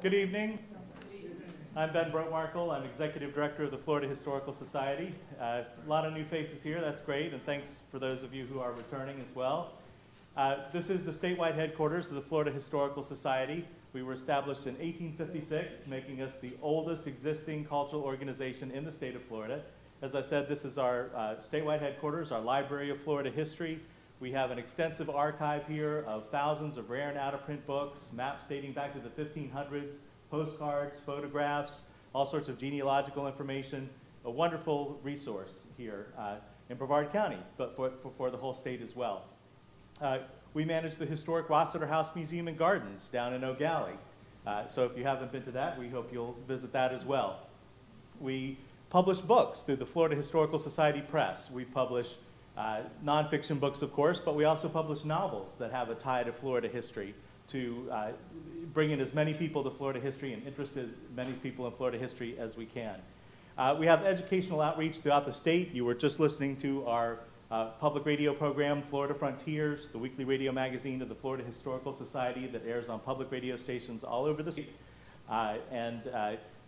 Good evening. I'm Ben Brent. I'm Executive Director of the Florida Historical Society. A lot of new faces here, that's great, and thanks for those of you who are returning as well. This is the statewide headquarters of the Florida Historical Society. We were established in 1856, making us the oldest existing cultural organization in the state of Florida. As I said, this is our statewide headquarters, our Library of Florida History. We have an extensive archive here of thousands of rare and out-of-print books, maps dating back to the 1500s, postcards, photographs, all sorts of genealogical information. A wonderful resource here in Brevard County, but for the whole state as well. We manage the historic Rossiter House Museum and Gardens down in Eau Gallie. So if you haven't been to that, we hope you'll visit that as well. We publish books through the Florida Historical Society Press. We publish nonfiction books, of course, but we also publish novels that have a tie to Florida history to bring in as many people to Florida history and interest as many people in Florida history as we can. We have educational outreach throughout the state. You were just listening to our public radio program, Florida Frontiers, the weekly radio magazine of the Florida Historical Society that airs on public radio stations all over the state.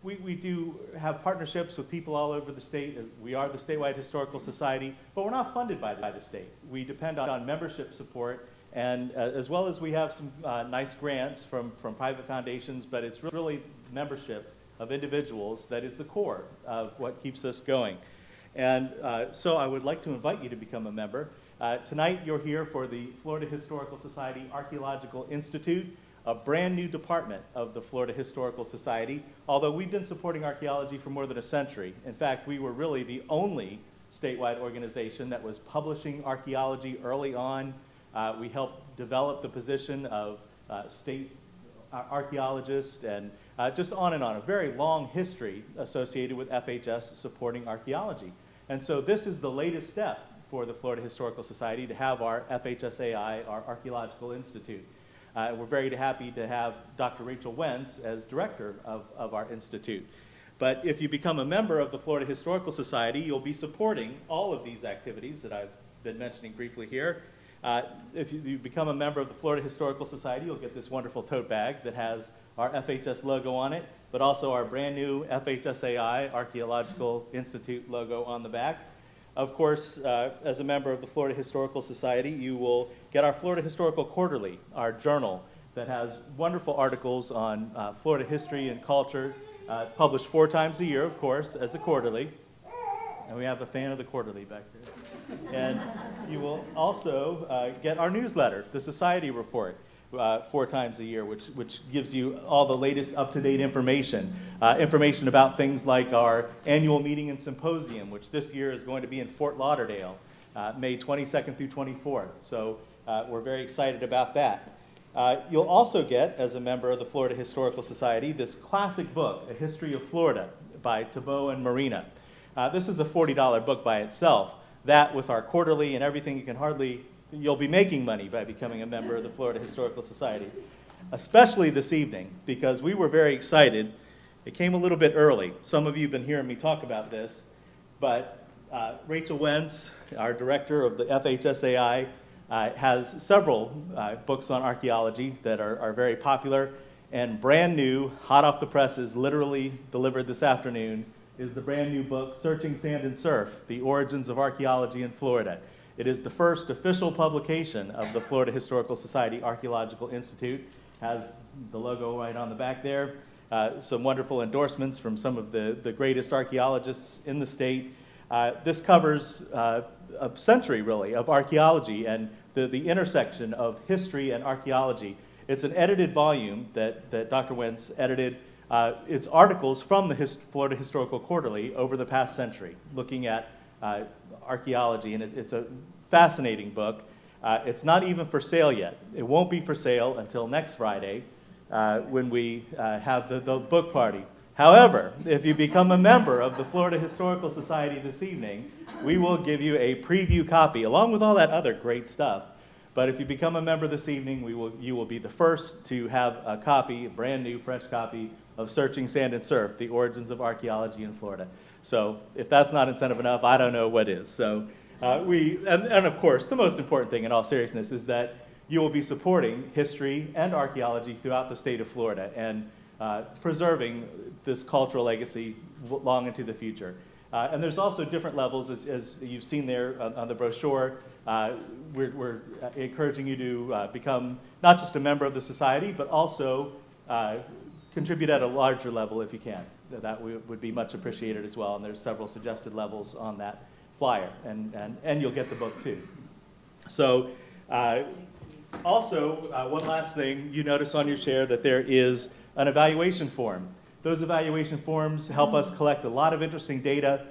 We do have partnerships with people all over the state. We are the Statewide Historical Society, but we're not funded by the state. We depend on membership support, and as well as we have some nice grants from private foundations, but it's really membership of individuals that is the core of what keeps us going. And so I would like to invite you to become a member. Tonight you're here for the Florida Historical Society Archaeological Institute, a brand new department of the Florida Historical Society, although we've been supporting archaeology for more than a century. In fact, we were really the only statewide organization that was publishing archaeology early on. We helped develop the position of state archaeologist and just on and on, a very long history associated with FHS supporting archaeology. And so this is the latest step for the Florida Historical Society to have our FHSAI, our Archaeological Institute. We're very happy to have Dr. Rachel Wentz as director of our institute. But if you become a member of the Florida Historical Society, you'll be supporting all of these activities that I've been mentioning briefly here. If you become a member of the Florida Historical Society, you'll get this wonderful tote bag that has our FHS logo on it, but also our brand new FHSAI, Archaeological Institute logo on the back. Of course, as a member of the Florida Historical Society, you will get our Florida Historical Quarterly, our journal that has wonderful articles on Florida history and culture. It's published 4 times a year, of course, as a quarterly. And we have a fan of the quarterly back there. And you will also get our newsletter, the Society Report, 4 times a year, which gives you all the latest up-to-date information. Information about things like our annual meeting and symposium, which this year is going to be in Fort Lauderdale, May 22nd through 24th. So we're very excited about that. You'll also get, as a member of the Florida Historical Society, this classic book, A History of Florida by Tabo and Marina. This is a $40 book by itself. That with our quarterly and everything, you'll be making money by becoming a member of the Florida Historical Society. Especially this evening, because we were very excited. It came a little bit early. Some of you have been hearing me talk about this, but Rachel Wentz, our director of the FHSAI, has several books on archaeology that are very popular, and brand new, hot off the presses, literally delivered this afternoon, is the brand new book, Searching Sand and Surf, The Origins of Archaeology in Florida. It is the first official publication of the Florida Historical Society Archaeological Institute. Has the logo right on the back there. Some wonderful endorsements from some of the greatest archaeologists in the state. This covers a century, really, of archaeology and the intersection of history and archaeology. It's an edited volume that Dr. Wentz edited. It's articles from the Florida Historical Quarterly over the past century, looking at archaeology, and it's a fascinating book. It's not even for sale yet. It won't be for sale until next Friday when we have the book party. However, if you become a member of the Florida Historical Society this evening, we will give you a preview copy along with all that other great stuff. But if you become a member this evening, you will be the first to have a copy, a brand new, fresh copy of Searching Sand and Surf, The Origins of Archaeology in Florida. So if that's not incentive enough, I don't know what is. So and of course, the most important thing in all seriousness is that you will be supporting history and archaeology throughout the state of Florida and preserving this cultural legacy long into the future. And there's also different levels, as you've seen there on the brochure. We're encouraging you to become not just a member of the society, but also contribute at a larger level if you can. That would be much appreciated as well. And there's several suggested levels on that flyer, and you'll get the book too. So also, one last thing, you notice on your chair that there is an evaluation form. Those evaluation forms help us collect a lot of interesting data,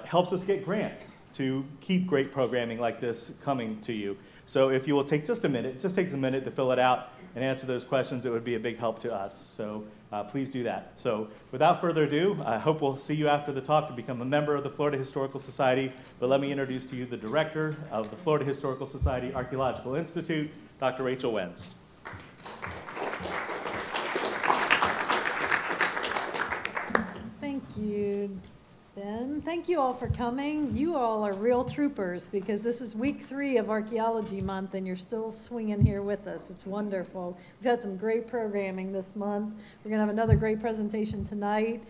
helps us get grants to keep great programming like this coming to you. So if you will take just a minute, it just takes a minute to fill it out and answer those questions, it would be a big help to us. So please do that. So without further ado, I hope we'll see you after the talk to become a member of the Florida Historical Society. But let me introduce to you the director of the Florida Historical Society Archaeological Institute, Dr. Rachel Wenz. Thank you, Ben. Thank you all for coming. You all are real troopers because this is week 3 of Archaeology Month and you're still swinging here with us. It's wonderful. We've had some great programming this month. We're going to have another great presentation tonight.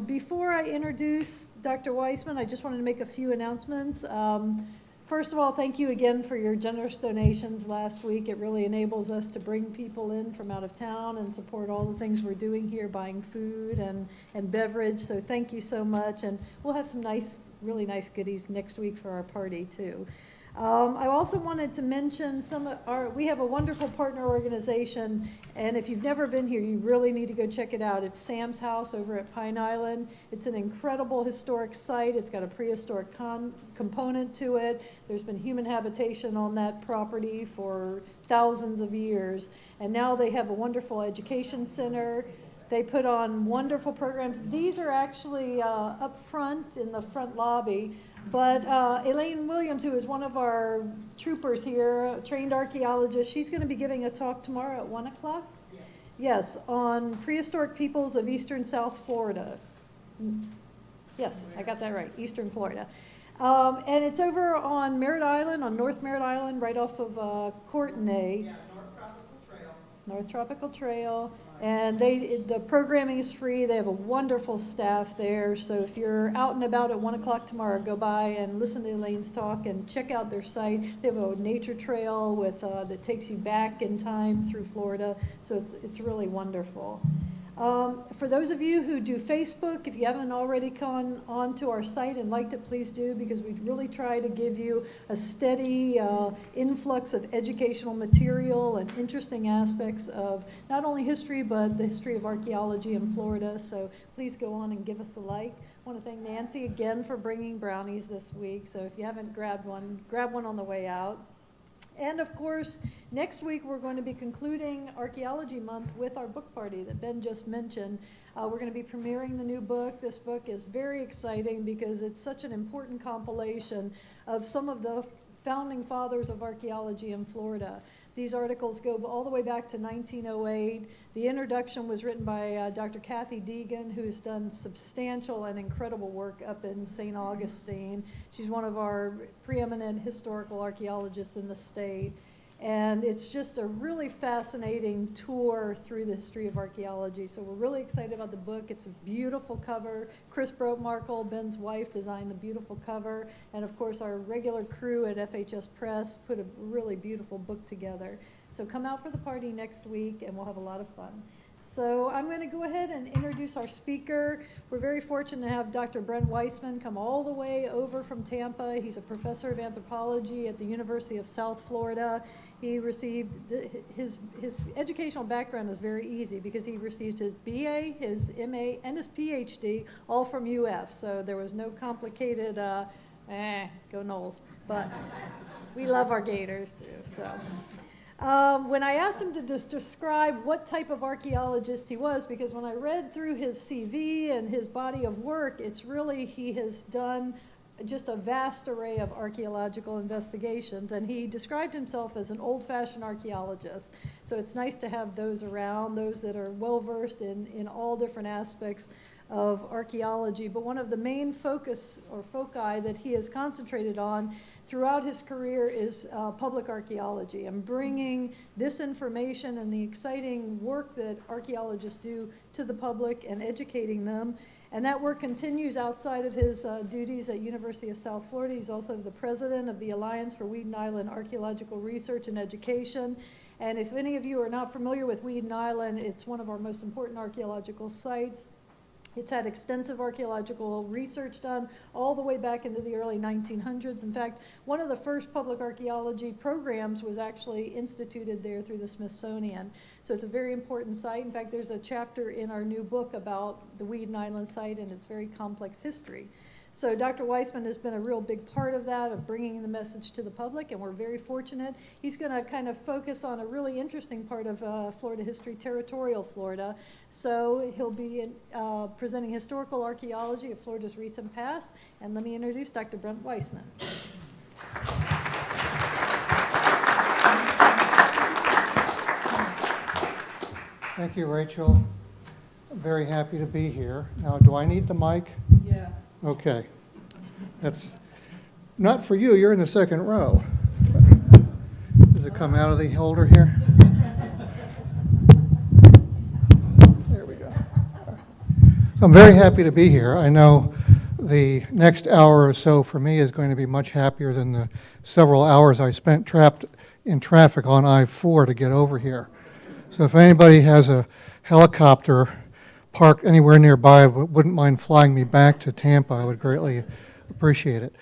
Before I introduce Dr. Weisman, I just wanted to make a few announcements. First of all, thank you again for your generous donations last week. It really enables us to bring people in from out of town and support all the things we're doing here, buying food and beverage. So thank you so much. And we'll have some really nice goodies next week for our party too. I also wanted to mention we have a wonderful partner organization, and if you've never been here, you really need to go check it out. It's Sam's House over at Pine Island. It's an incredible historic site. It's got a prehistoric component to it. There's been human habitation on that property for thousands of years, and now they have a wonderful education center. They put on wonderful programs. These are actually up front in the front lobby. But Elaine Williams, who is one of our troopers here, a trained archaeologist, she's going to be giving a talk tomorrow at 1 o'clock? Yes. Yes, on prehistoric peoples of eastern South Florida. Yes, I got that right, eastern Florida. And it's over on Merritt Island, on North Merritt Island, right off of Courtenay. Yeah, North Tropical Trail. North Tropical Trail. And the programming is free. They have a wonderful staff there. So if you're out and about at 1 o'clock tomorrow, go by and listen to Elaine's talk and check out their site. They have a nature trail that takes you back in time through Florida. So it's really wonderful. For those of you who do Facebook, if you haven't already gone onto our site and liked it, please do, because we really try to give you a steady influx of educational material and interesting aspects of not only history, but the history of archaeology in Florida. So please go on and give us a like. I want to thank Nancy again for bringing brownies this week. So if you haven't grabbed one, grab one on the way out. And of course, next week we're going to be concluding Archaeology Month with our book party that Ben just mentioned. We're going to be premiering the new book. This book is very exciting because it's such an important compilation of some of the founding fathers of archaeology in Florida. These articles go all the way back to 1908. The introduction was written by Dr. Kathy Deegan, who's done substantial and incredible work up in St. Augustine. She's one of our preeminent historical archaeologists in the state. And it's just a really fascinating tour through the history of archaeology. So we're really excited about the book. It's a beautiful cover. Chris Bromarkle, Ben's wife, designed the beautiful cover. And of course, our regular crew at FHS Press put a really beautiful book together. So come out for the party next week and we'll have a lot of fun. So I'm going to go ahead and introduce our speaker. We're very fortunate to have Dr. Brent Weisman come all the way over from Tampa. He's a professor of anthropology at the University of South Florida. He received, his educational background is very easy because he received his BA, his MA, and his PhD all from UF. So there was no complicated, go Noles. But we love our Gators too, so. When I asked him to just describe what type of archaeologist he was, because when I read through his CV and his body of work, it's really, he has done just a vast array of archaeological investigations, and he described himself as an old-fashioned archaeologist. So it's nice to have those around, those that are well-versed in all different aspects of archaeology. But one of the main focus or foci that he has concentrated on throughout his career is public archaeology and bringing this information and the exciting work that archaeologists do to the public and educating them. And that work continues outside of his duties at University of South Florida. He's also the president of the Alliance for Weeden Island Archaeological Research and Education. And if any of you are not familiar with Weeden Island, it's one of our most important archaeological sites. It's had extensive archaeological research done all the way back into the early 1900s. In fact, one of the first public archaeology programs was actually instituted there through the Smithsonian. So it's a very important site. In fact, there's a chapter in our new book about the Weeden Island site and its very complex history. So Dr. Weisman has been a real big part of that, of bringing the message to the public, and we're very fortunate. He's going to kind of focus on a really interesting part of Florida history, territorial Florida. So he'll be presenting historical archaeology of Florida's recent past. And let me introduce Dr. Brent Weisman. Thank you, Rachel. I'm very happy to be here. Now, do I need the mic? Yes. Okay. That's not for you. You're in the second row. Does it come out of the holder here? There we go. So I'm very happy to be here. I know the next hour or so for me is going to be much happier than the several hours I spent trapped in traffic on I-4 to get over here. So if anybody has a helicopter parked anywhere nearby, wouldn't mind flying me back to Tampa, I would greatly appreciate it.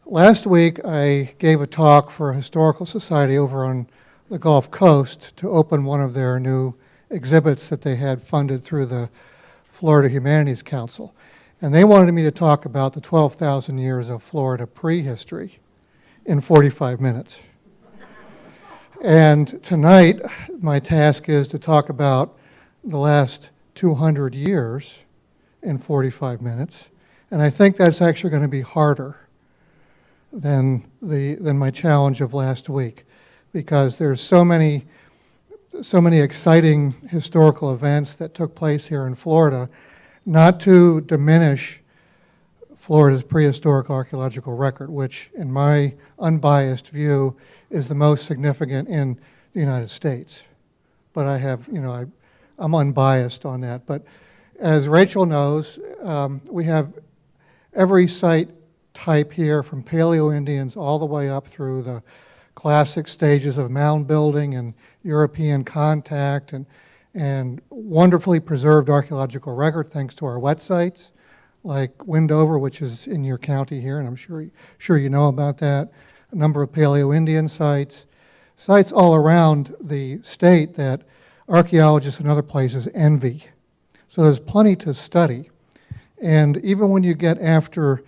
Last week, I gave a talk for a historical society over on the Gulf Coast to open one of their new exhibits that they had funded through the Florida Humanities Council. And they wanted me to talk about the 12,000 years of Florida prehistory in 45 minutes. And tonight, my task is to talk about the last 200 years in 45 minutes, and I think that's actually going to be harder than my challenge of last week, because there's so many exciting historical events that took place here in Florida, not to diminish Florida's prehistoric archaeological record, which in my unbiased view is the most significant in the United States. But I have, I'm unbiased on that. But as Rachel knows, we have every site type here, from Paleo-Indians all the way up through the classic stages of mound building and European contact, and wonderfully preserved archaeological record thanks to our wet sites, like Windover, which is in your county here, and I'm sure you know about that. A number of Paleo-Indian sites all around the state that archaeologists in other places envy. So there's plenty to study. And even when you get after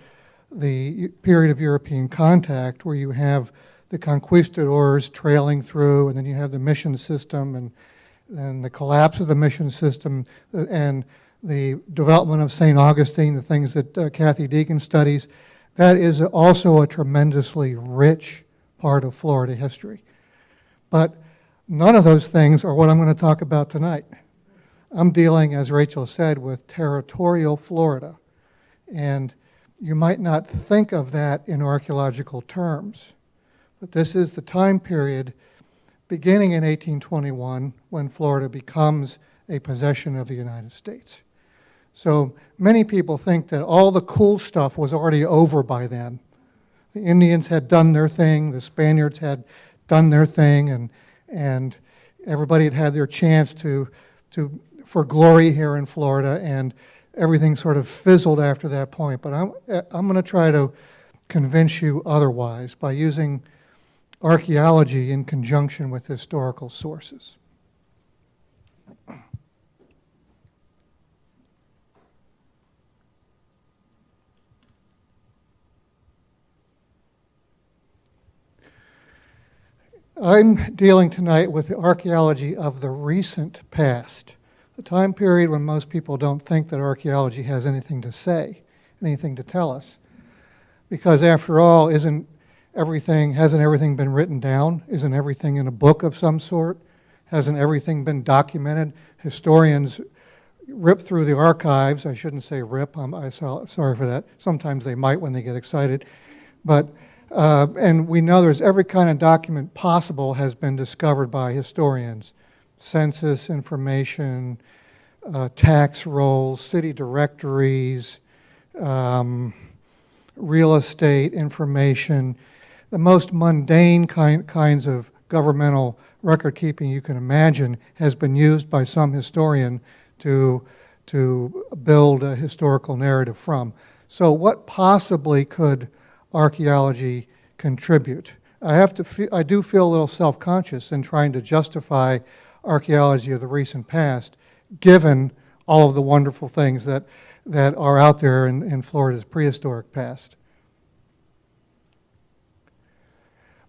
the period of European contact, where you have the conquistadors trailing through, and then you have the mission system, and the collapse of the mission system, and the development of St. Augustine, the things that Kathy Deacon studies, that is also a tremendously rich part of Florida history. But none of those things are what I'm going to talk about tonight. I'm dealing, as Rachel said, with territorial Florida. And you might not think of that in archaeological terms, but this is the time period beginning in 1821 when Florida becomes a possession of the United States. So many people think that all the cool stuff was already over by then. The Indians had done their thing, the Spaniards had done their thing, and everybody had their chance for glory here in Florida, and everything sort of fizzled after that point. But I'm going to try to convince you otherwise by using archaeology in conjunction with historical sources. I'm dealing tonight with the archaeology of the recent past, the time period when most people don't think that archaeology has anything to say, anything to tell us. Because after all, hasn't everything been written down? Isn't everything in a book of some sort? Hasn't everything been documented? Historians rip through the archives. I shouldn't say rip, sorry for that. Sometimes they might when they get excited. But And we know there's every kind of document possible has been discovered by historians. Census information, tax rolls, city directories, real estate information, the most mundane kinds of governmental record keeping you can imagine has been used by some historian to build a historical narrative from. So what possibly could archaeology contribute? I do feel a little self-conscious in trying to justify archaeology of the recent past, given all of the wonderful things that are out there in Florida's prehistoric past.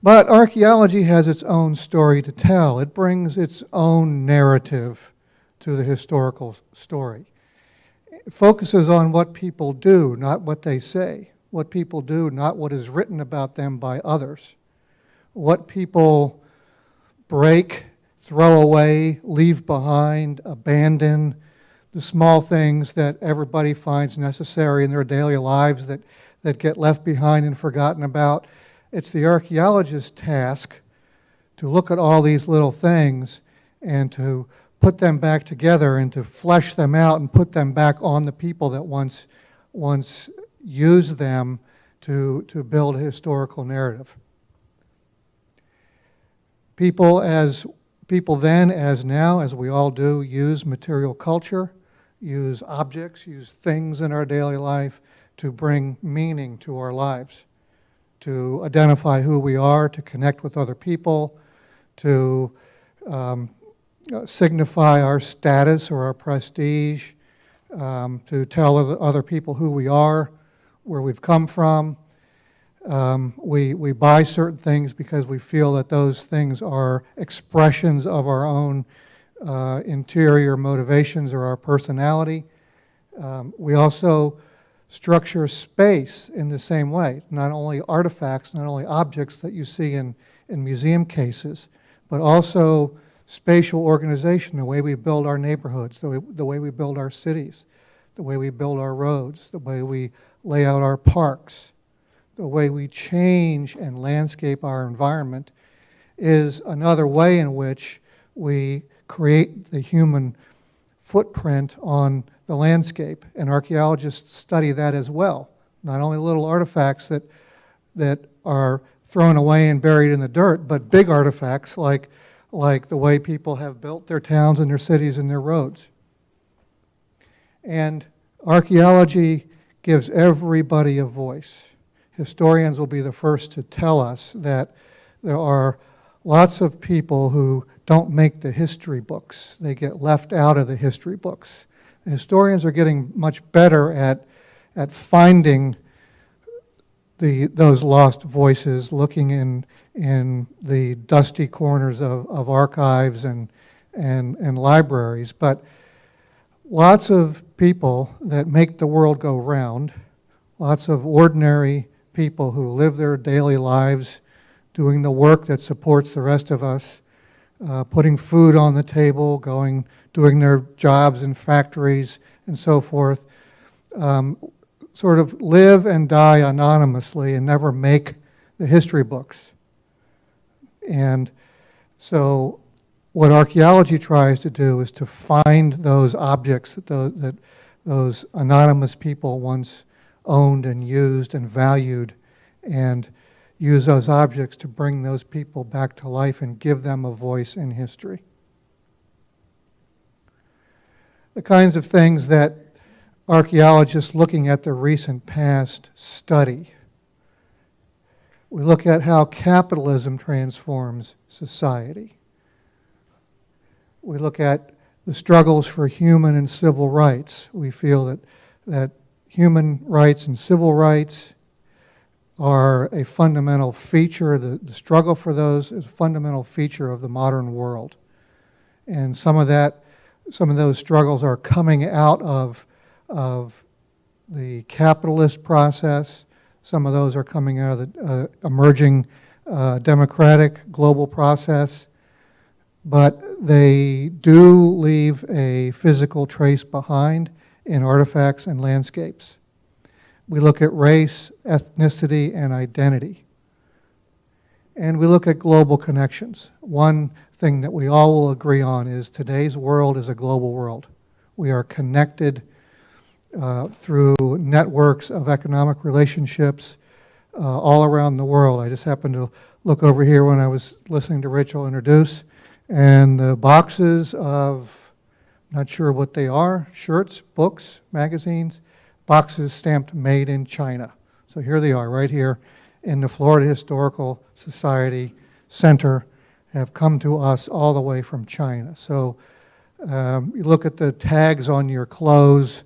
But archaeology has its own story to tell. It brings its own narrative to the historical story. It focuses on what people do, not what they say. What people do, not what is written about them by others. What people break, throw away, leave behind, abandon, the small things that everybody finds necessary in their daily lives that get left behind and forgotten about. It's the archaeologist's task to look at all these little things and to put them back together and to flesh them out and put them back on the people that once used them to build a historical narrative. People then, as now, as we all do, use material culture, use objects, use things in our daily life to bring meaning to our lives, to identify who we are, to connect with other people, to signify our status or our prestige, to tell other people who we are, where we've come from. We buy certain things because we feel that those things are expressions of our own interior motivations or our personality. We also structure space in the same way, not only artifacts, not only objects that you see in museum cases, but also spatial organization, the way we build our neighborhoods, the way we build our cities, the way we build our roads, the way we lay out our parks, the way we change and landscape our environment is another way in which we create the human footprint on the landscape. And archaeologists study that as well. Not only little artifacts that are thrown away and buried in the dirt, but big artifacts like the way people have built their towns and their cities and their roads. And archaeology gives everybody a voice. Historians will be the first to tell us that there are lots of people who don't make the history books. They get left out of the history books. And historians are getting much better at finding those lost voices, looking in the dusty corners of archives and libraries. But lots of people that make the world go round, lots of ordinary people who live their daily lives doing the work that supports the rest of us, putting food on the table, doing their jobs in factories and so forth, sort of live and die anonymously and never make the history books. And so what archaeology tries to do is to find those objects that those anonymous people once owned and used and valued, and use those objects to bring those people back to life and give them a voice in history. The kinds of things that archaeologists looking at the recent past study. We look at how capitalism transforms society. We look at the struggles for human and civil rights. We feel that human rights and civil rights are a fundamental feature. The struggle for those is a fundamental feature of the modern world. And some of those struggles are coming out of the capitalist process. Some of those are coming out of the emerging democratic global process. But they do leave a physical trace behind in artifacts and landscapes. We look at race, ethnicity, and identity. and we look at global connections. One thing that we all will agree on is today's world is a global world. We are connected through networks of economic relationships all around the world. I just happened to look over here when I was listening to Rachel introduce, and the boxes of, not sure what they are, shirts, books, magazines, boxes stamped made in China. So here they are, right here in the Florida Historical Society Center, have come to us all the way from China. So you look at the tags on your clothes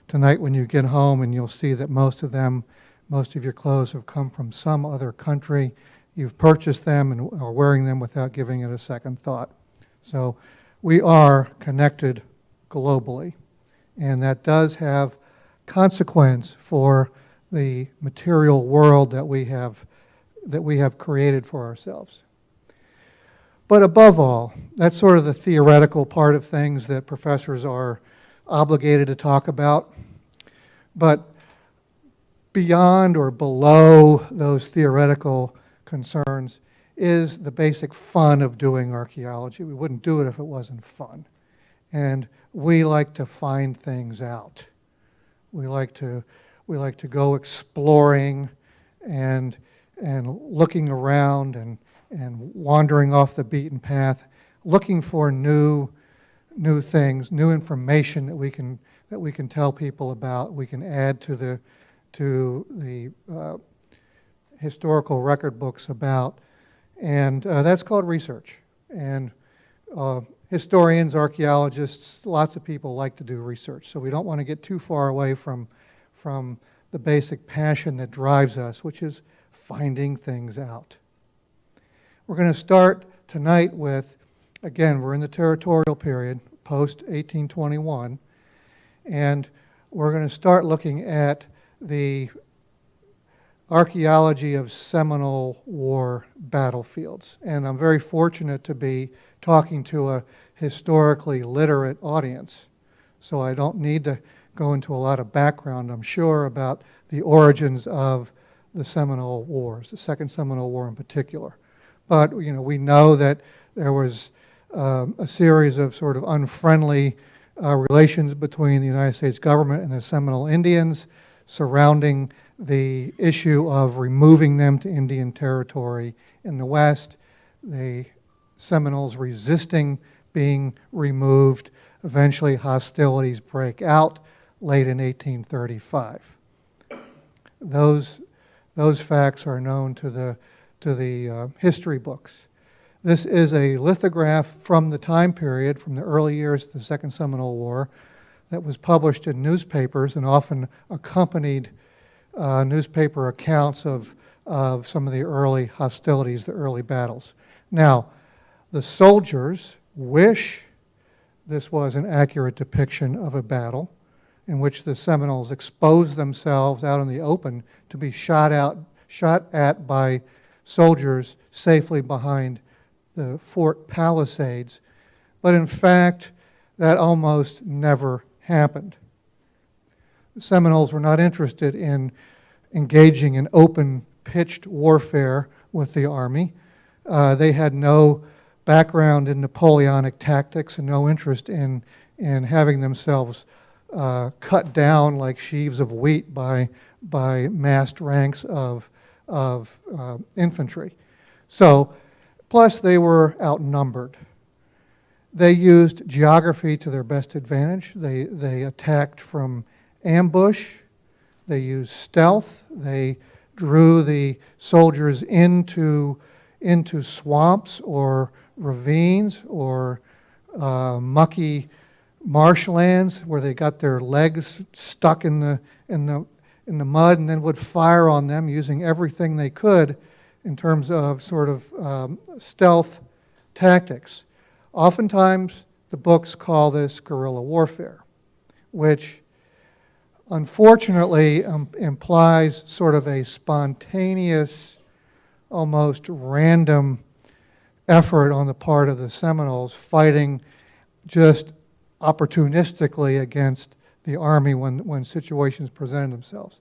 tonight when you get home, and you'll see that most of your clothes have come from some other country. You've purchased them and are wearing them without giving it a second thought. So we are connected globally, and that does have consequence for the material world that we have created for ourselves. But above all, that's sort of the theoretical part of things that professors are obligated to talk about. But beyond or below those theoretical concerns is the basic fun of doing archaeology. We wouldn't do it if it wasn't fun. And we like to find things out. We like to go exploring and looking around and wandering off the beaten path, looking for new things, new information that we can tell people about. We can add to the historical record books about, and that's called research. And historians, archaeologists, lots of people like to do research, so we don't want to get too far away from the basic passion that drives us, which is finding things out. We're going to start tonight with, again, we're in the territorial period, post-1821, and we're going to start looking at the archaeology of Seminole War battlefields. And I'm very fortunate to be talking to a historically literate audience, so I don't need to go into a lot of background, I'm sure, about the origins of the Seminole Wars, the Second Seminole War in particular. But we know that there was a series of sort of unfriendly relations between the United States government and the Seminole Indians surrounding the issue of removing them to Indian territory in the West, the Seminoles resisting being removed. Eventually hostilities break out late in 1835. Those facts are known to the history books. This is a lithograph from the time period, from the early years of the Second Seminole War, that was published in newspapers and often accompanied newspaper accounts of some of the early hostilities, the early battles. Now, the soldiers wish this was an accurate depiction of a battle in which the Seminoles exposed themselves out in the open to be shot at by soldiers safely behind the fort palisades. But in fact, that almost never happened. The Seminoles were not interested in engaging in open pitched warfare with the army. They had no background in Napoleonic tactics and no interest in having themselves cut down like sheaves of wheat by massed ranks of infantry. So, plus they were outnumbered. They used geography to their best advantage. They attacked from ambush. They used stealth. They drew the soldiers into swamps or ravines or mucky marshlands where they got their legs stuck in the mud, and then would fire on them using everything they could in terms of sort of stealth tactics. Oftentimes, the books call this guerrilla warfare, which unfortunately implies sort of a spontaneous, almost random effort on the part of the Seminoles fighting just opportunistically against the army when situations presented themselves.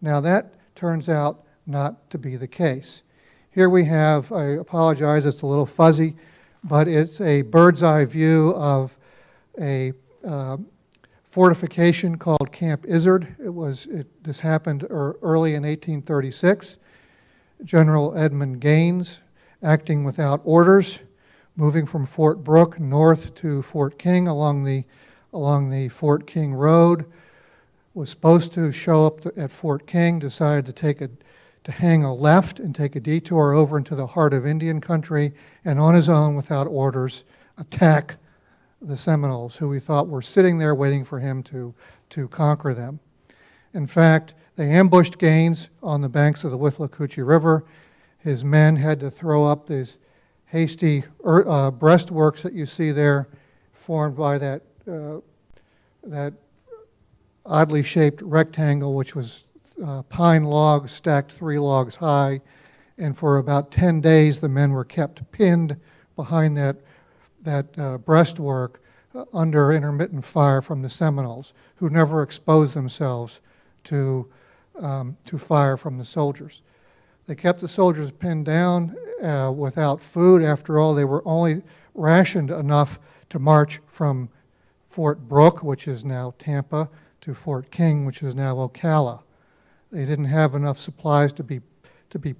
Now that turns out not to be the case. Here we have, I apologize, it's a little fuzzy, but it's a bird's eye view of a fortification called Camp Izard. This happened early in 1836. General Edmund Gaines, acting without orders, moving from Fort Brooke north to Fort King along the Fort King Road, was supposed to show up at Fort King, decided to hang a left and take a detour over into the heart of Indian country, and on his own, without orders, attack the Seminoles, who we thought were sitting there waiting for him to conquer them. In fact, they ambushed Gaines on the banks of the Withlacoochee River. His men had to throw up these hasty breastworks that you see there, formed by that oddly shaped rectangle, which was pine logs stacked 3 logs high. And for about 10 days, the men were kept pinned behind that breastwork under intermittent fire from the Seminoles, who never exposed themselves to fire from the soldiers. They kept the soldiers pinned down without food. After all, they were only rationed enough to march from Fort Brooke, which is now Tampa, to Fort King, which is now Ocala. They didn't have enough supplies to be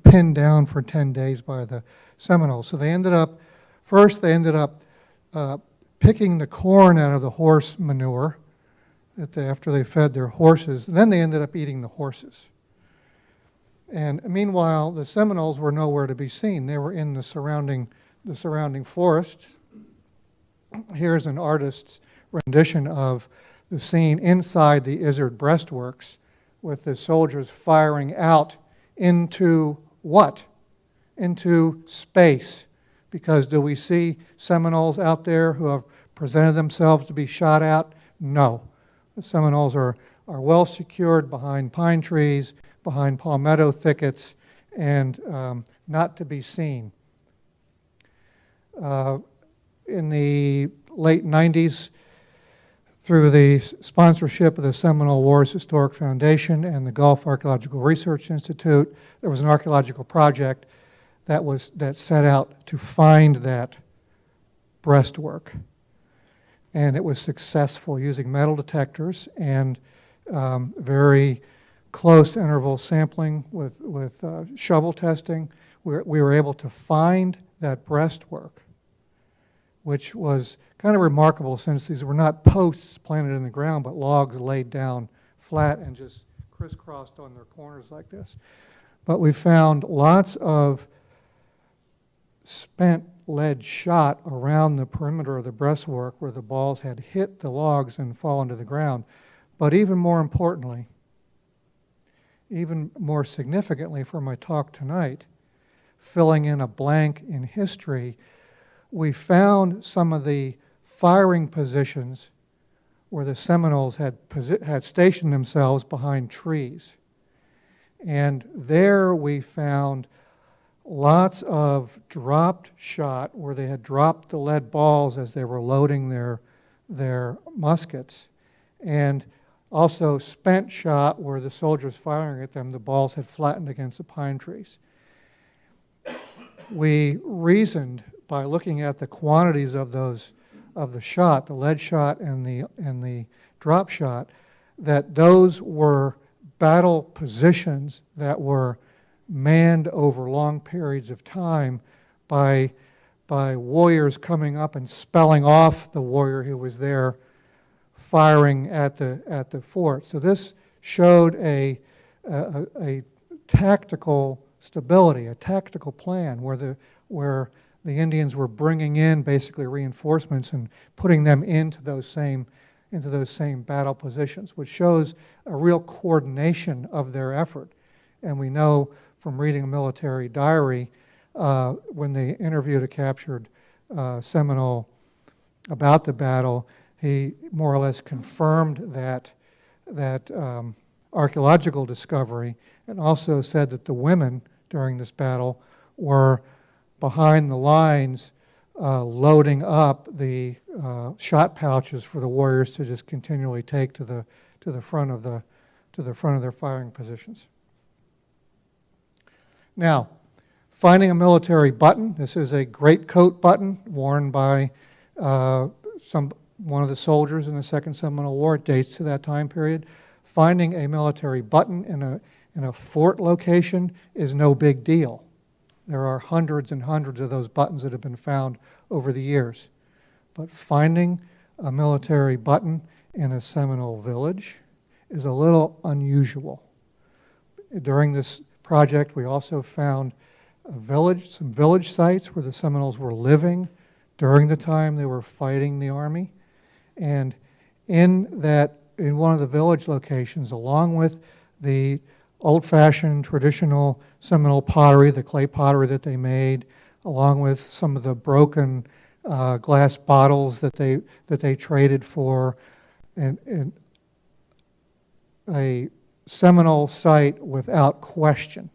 pinned down for 10 days by the Seminoles. So they ended up picking the corn out of the horse manure after they fed their horses. And then they ended up eating the horses. And meanwhile, the Seminoles were nowhere to be seen. They were in the surrounding forests. Here's an artist's rendition of the scene inside the Izard breastworks, with the soldiers firing out into what? Into space. Because do we see Seminoles out there who have presented themselves to be shot at? No. The Seminoles are well secured behind pine trees, behind palmetto thickets, and not to be seen. In the late 90s, through the sponsorship of the Seminole War's Historic Foundation and the Gulf Archaeological Research Institute, there was an archaeological project that set out to find that breastwork. And it was successful using metal detectors and very close interval sampling with shovel testing. We were able to find that breastwork, which was kind of remarkable since these were not posts planted in the ground, but logs laid down flat and just crisscrossed on their corners like this. But we found lots of spent lead shot around the perimeter of the breastwork where the balls had hit the logs and fallen to the ground. But even more importantly, even more significantly for my talk tonight, filling in a blank in history, we found some of the firing positions where the Seminoles had stationed themselves behind trees. And there we found lots of dropped shot where they had dropped the lead balls as they were loading their muskets, and also spent shot where the soldiers firing at them, the balls had flattened against the pine trees. We reasoned by looking at the quantities of the shot, the lead shot and the drop shot, that those were battle positions that were manned over long periods of time by warriors coming up and spelling off the warrior who was there firing at the fort. So this showed a tactical stability, a tactical plan where the Indians were bringing in basically reinforcements and putting them into those same battle positions, which shows a real coordination of their effort. And we know from reading a military diary, when they interviewed a captured Seminole about the battle, he more or less confirmed that archaeological discovery, and also said that the women during this battle were behind the lines loading up the shot pouches for the warriors to just continually take to the front of their firing positions. Now, Finding a military button. This is a greatcoat button worn by one of the soldiers in the Second Seminole War. It dates to that time period. Finding a military button in a fort location is no big deal. There are hundreds and hundreds of those buttons that have been found over the years. But finding a military button in a Seminole village is a little unusual. During this project, we also found some village sites where the Seminoles were living during the time they were fighting the Army. And in one of the village locations, along with the old-fashioned traditional Seminole pottery, the clay pottery that they made, along with some of the broken glass bottles that they traded for, and a Seminole site without question,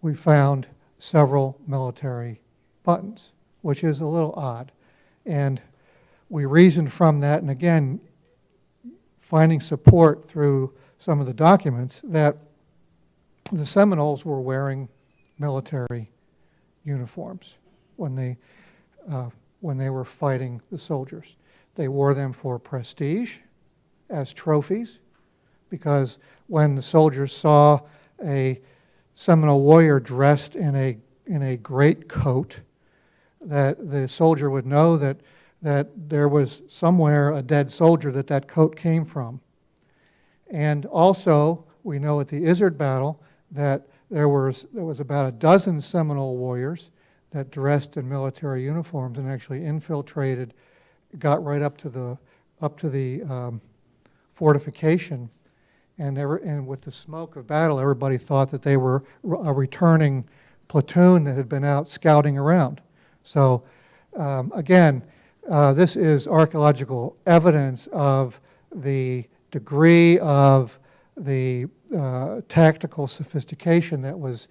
we found several military buttons, which is a little odd. And we reasoned from that, and again, finding support through some of the documents, that the Seminoles were wearing military uniforms when they were fighting the soldiers. They wore them for prestige, as trophies, because when the soldiers saw a Seminole warrior dressed in a great coat, that the soldier would know that there was somewhere a dead soldier that coat came from. And also, we know at the Izard battle that there was about a dozen Seminole warriors that dressed in military uniforms and actually infiltrated, got right up to the fortification, and with the smoke of battle, everybody thought that they were a returning platoon that had been out scouting around. So again, this is archaeological evidence of the degree of the tactical sophistication that was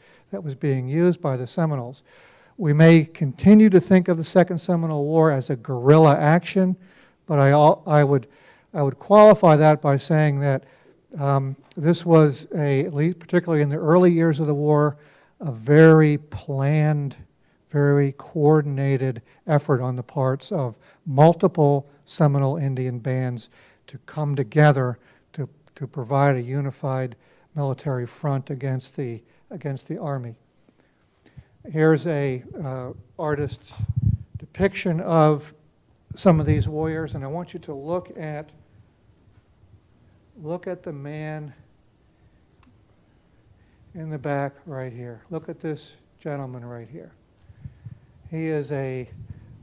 being used by the Seminoles. We may continue to think of the Second Seminole War as a guerrilla action, but I would qualify that by saying that this was at least particularly in the early years of the war, a very planned, very coordinated effort on the parts of multiple Seminole Indian bands to come together to provide a unified military front against the Army. Here's a artist's depiction of some of these warriors, and I want you to look at the man in the back right here. Look at this gentleman right here. He is a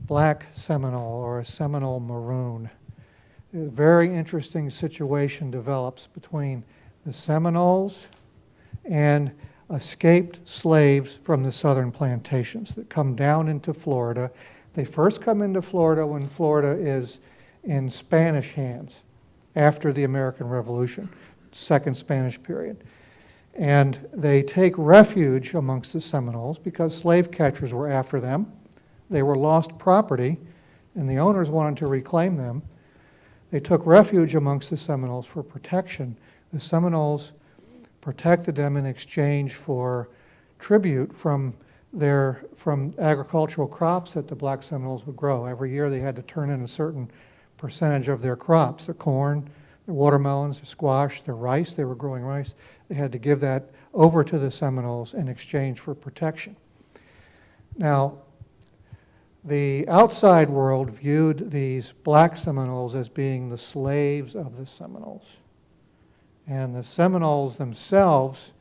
black Seminole or a Seminole Maroon. A very interesting situation develops between the Seminoles and escaped slaves from the southern plantations that come down into Florida. They first come into Florida when Florida is in Spanish hands after the American Revolution, Second Spanish period. And they take refuge amongst the Seminoles because slave catchers were after them. They were lost property, and the owners wanted to reclaim them. They took refuge amongst the Seminoles for protection. The Seminoles protected them in exchange for tribute from agricultural crops that the black Seminoles would grow. Every year they had to turn in a certain percentage of their crops, the corn, the watermelons, the squash, the rice. They were growing rice. They had to give that over to the Seminoles in exchange for protection. Now, the outside world viewed these black Seminoles as being the slaves of the Seminoles. And the Seminoles themselves,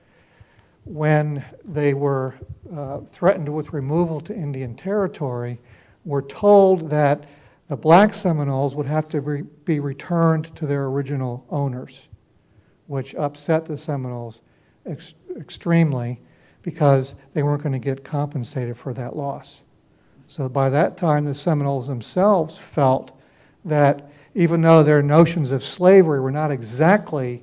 when they were threatened with removal to Indian Territory, were told that the black Seminoles would have to be returned to their original owners, which upset the Seminoles extremely because they weren't going to get compensated for that loss. So by that time, the Seminoles themselves felt that even though their notions of slavery were not exactly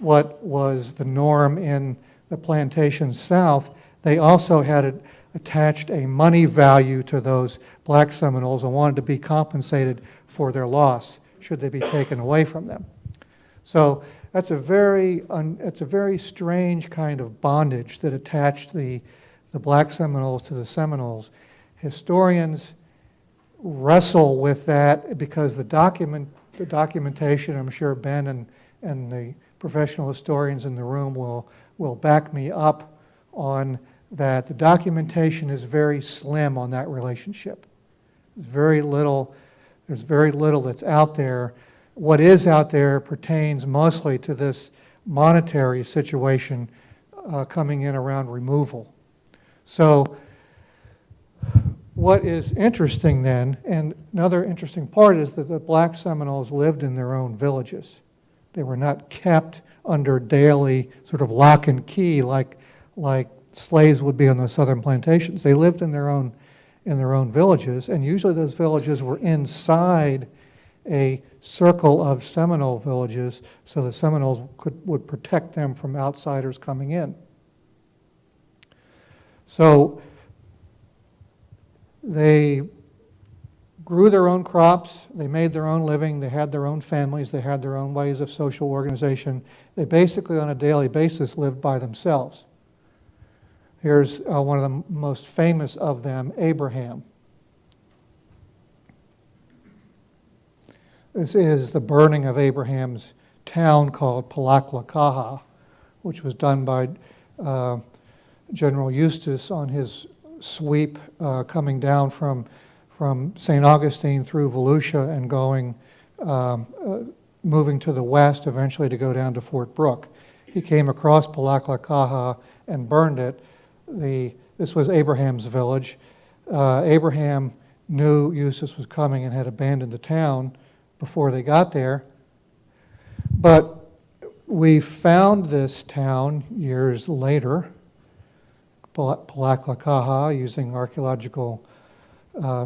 what was the norm in the plantation South, they also had attached a money value to those black Seminoles and wanted to be compensated for their loss should they be taken away from them. So that's a very strange kind of bondage that attached the the Black Seminoles to the Seminoles. Historians wrestle with that because the documentation, I'm sure Ben and the professional historians in the room will back me up on that. The documentation is very slim on that relationship. There's very little that's out there. What is out there pertains mostly to this monetary situation coming in around removal. So what is interesting then, and another interesting part, is that the Black Seminoles lived in their own villages. They were not kept under daily sort of lock and key like slaves would be on the southern plantations. They lived in their own villages, and usually those villages were inside a circle of Seminole villages, so the Seminoles would protect them from outsiders coming in. So they grew their own crops, they made their own living, they had their own families, they had their own ways of social organization. They basically on a daily basis lived by themselves. Here's one of the most famous of them, Abraham. This is the burning of Abraham's town called Palaklakaha, which was done by General Eustis on his sweep coming down from St. Augustine through Volusia and going, moving to the west eventually to go down to Fort Brooke. He came across Palaklakaha and burned it. This was Abraham's village. Abraham knew Eustis was coming and had abandoned the town before they got there. But we found this town years later, Palaklakaha, using archaeological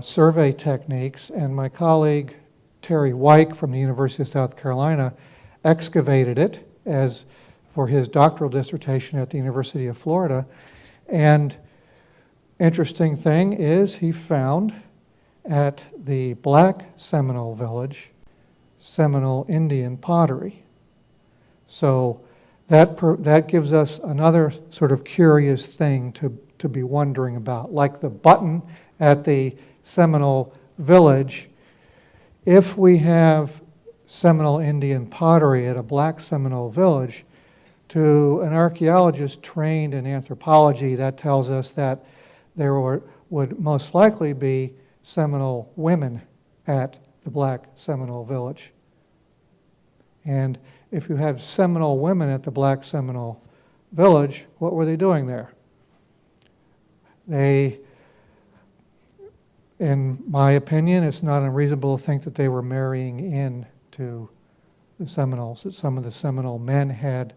survey techniques, and my colleague Terry Wyke from the University of South Carolina excavated it as for his doctoral dissertation at the University of Florida. And interesting thing is he found at the Black Seminole village Seminole Indian pottery. So that gives us another sort of curious thing to be wondering about. Like the button at the Seminole village, if we have Seminole Indian pottery at a Black Seminole village, to an archaeologist trained in anthropology, that tells us that there would most likely be Seminole women at the Black Seminole village. And if you have Seminole women at the Black Seminole village, what were they doing there? They, in my opinion, it's not unreasonable to think that they were marrying in to the Seminoles, that some of the Seminole men had,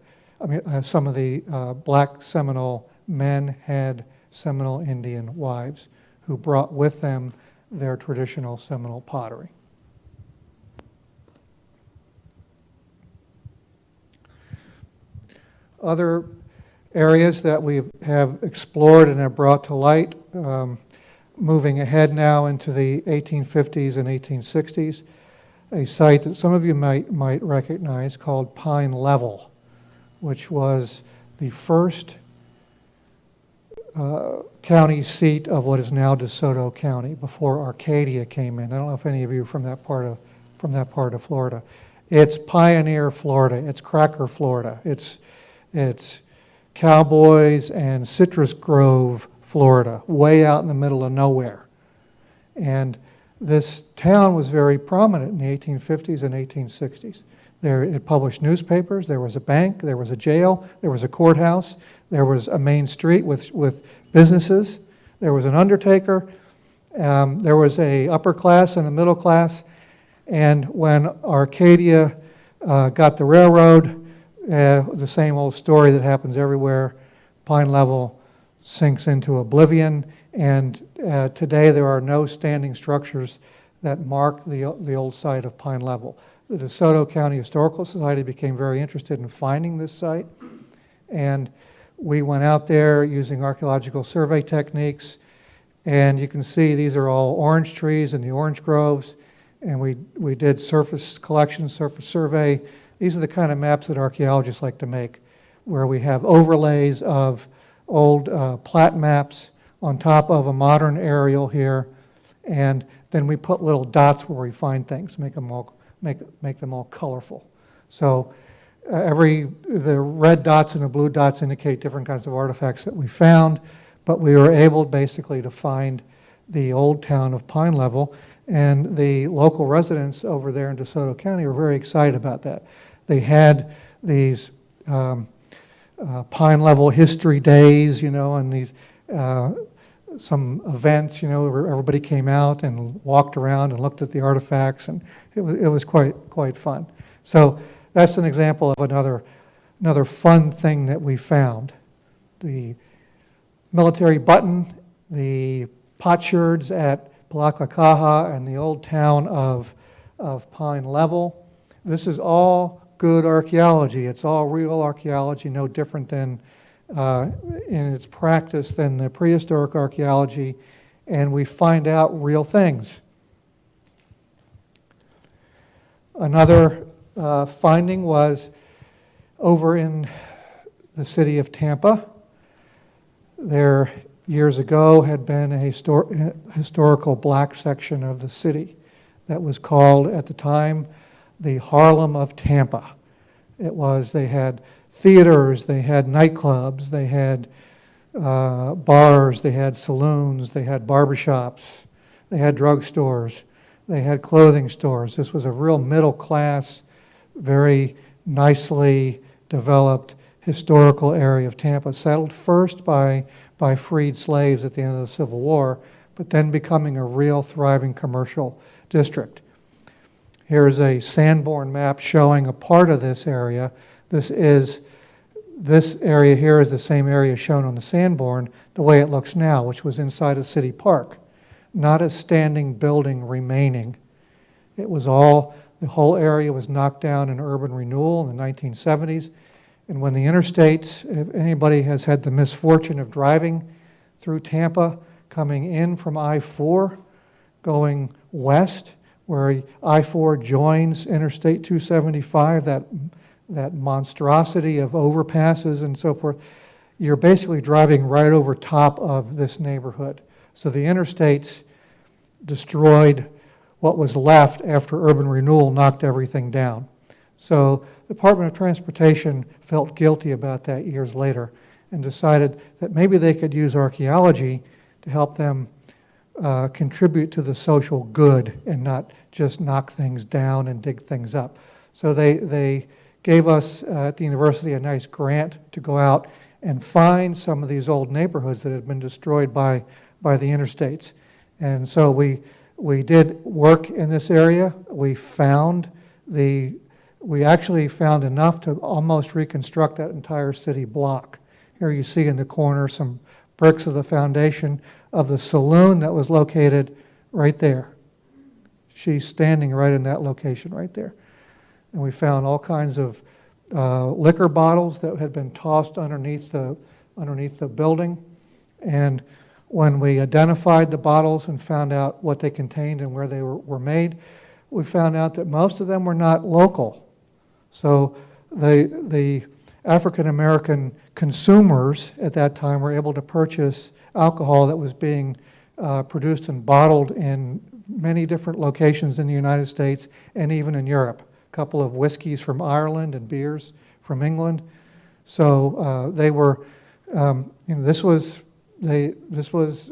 some of the Black Seminole men had Seminole Indian wives who brought with them their traditional Seminole pottery. Other areas that we have explored and have brought to light, moving ahead now into the 1850s and 1860s, a site that some of you might recognize called Pine Level, which was the first county seat of what is now DeSoto County before Arcadia came in. I don't know if any of you are from that part of Florida. It's Pioneer, Florida. It's Cracker, Florida. It's Cowboys and Citrus Grove, Florida, way out in the middle of nowhere. And this town was very prominent in the 1850s and 1860s. It published newspapers, there was a bank, there was a jail, there was a courthouse, there was a main street with businesses, there was an undertaker, there was a upper class and a middle class, and when Arcadia got the railroad, the same old story that happens everywhere, Pine Level sinks into oblivion, and today there are no standing structures that mark the old site of Pine Level. The DeSoto County Historical Society became very interested in finding this site, and we went out there using archaeological survey techniques, and you can see these are all orange trees in the orange groves, and we did surface collection, surface survey. These are the kind of maps that archaeologists like to make, where we have overlays of old plat maps on top of a modern aerial here, and then we put little dots where we find things, make them all colorful. So the red dots and the blue dots indicate different kinds of artifacts that we found, but we were able basically to find the old town of Pine Level, and the local residents over there in DeSoto County were very excited about that. They had these Pine Level history days, and these some events, where everybody came out and walked around and looked at the artifacts, and it was quite fun. So that's an example of another fun thing that we found. The military button, the potsherds at Palaklakaha, and the old town of Pine Level. This is all good archaeology. It's all real archaeology, no different than in its practice than the prehistoric archaeology, and we find out real things. Another finding was over in the city of Tampa. There, years ago, had been a historical black section of the city that was called, at the time, the Harlem of Tampa. They had theaters, they had nightclubs, they had bars, they had saloons, they had barbershops, they had drugstores, they had clothing stores. This was a real middle class, very nicely developed historical area of Tampa, settled first by freed slaves at the end of the Civil War, but then becoming a real thriving commercial district. Here is a Sanborn map showing a part of this area. This area here is the same area shown on the Sanborn, the way it looks now, which was inside a city park, not a standing building remaining. The whole area was knocked down in urban renewal in the 1970s. And when the interstates, if anybody has had the misfortune of driving through Tampa, coming in from I-4, going west, where I-4 joins Interstate 275, that monstrosity of overpasses and so forth, you're basically driving right over top of this neighborhood. So the interstates destroyed what was left after urban renewal knocked everything down. So the Department of Transportation felt guilty about that years later and decided that maybe they could use archaeology to help them contribute to the social good and not just knock things down and dig things up. So they gave us at the university a nice grant to go out and find some of these old neighborhoods that had been destroyed by the interstates. And so we did work in this area. We actually found enough to almost reconstruct that entire city block. Here you see in the corner some bricks of the foundation of the saloon that was located right there. She's standing right in that location right there. And we found all kinds of liquor bottles that had been tossed underneath the building. And when we identified the bottles and found out what they contained and where they were made, we found out that most of them were not local. So the African American consumers at that time were able to purchase alcohol that was being produced and bottled in many different locations in the United States and even in Europe. A couple of whiskeys from Ireland and beers from England. So they were, this was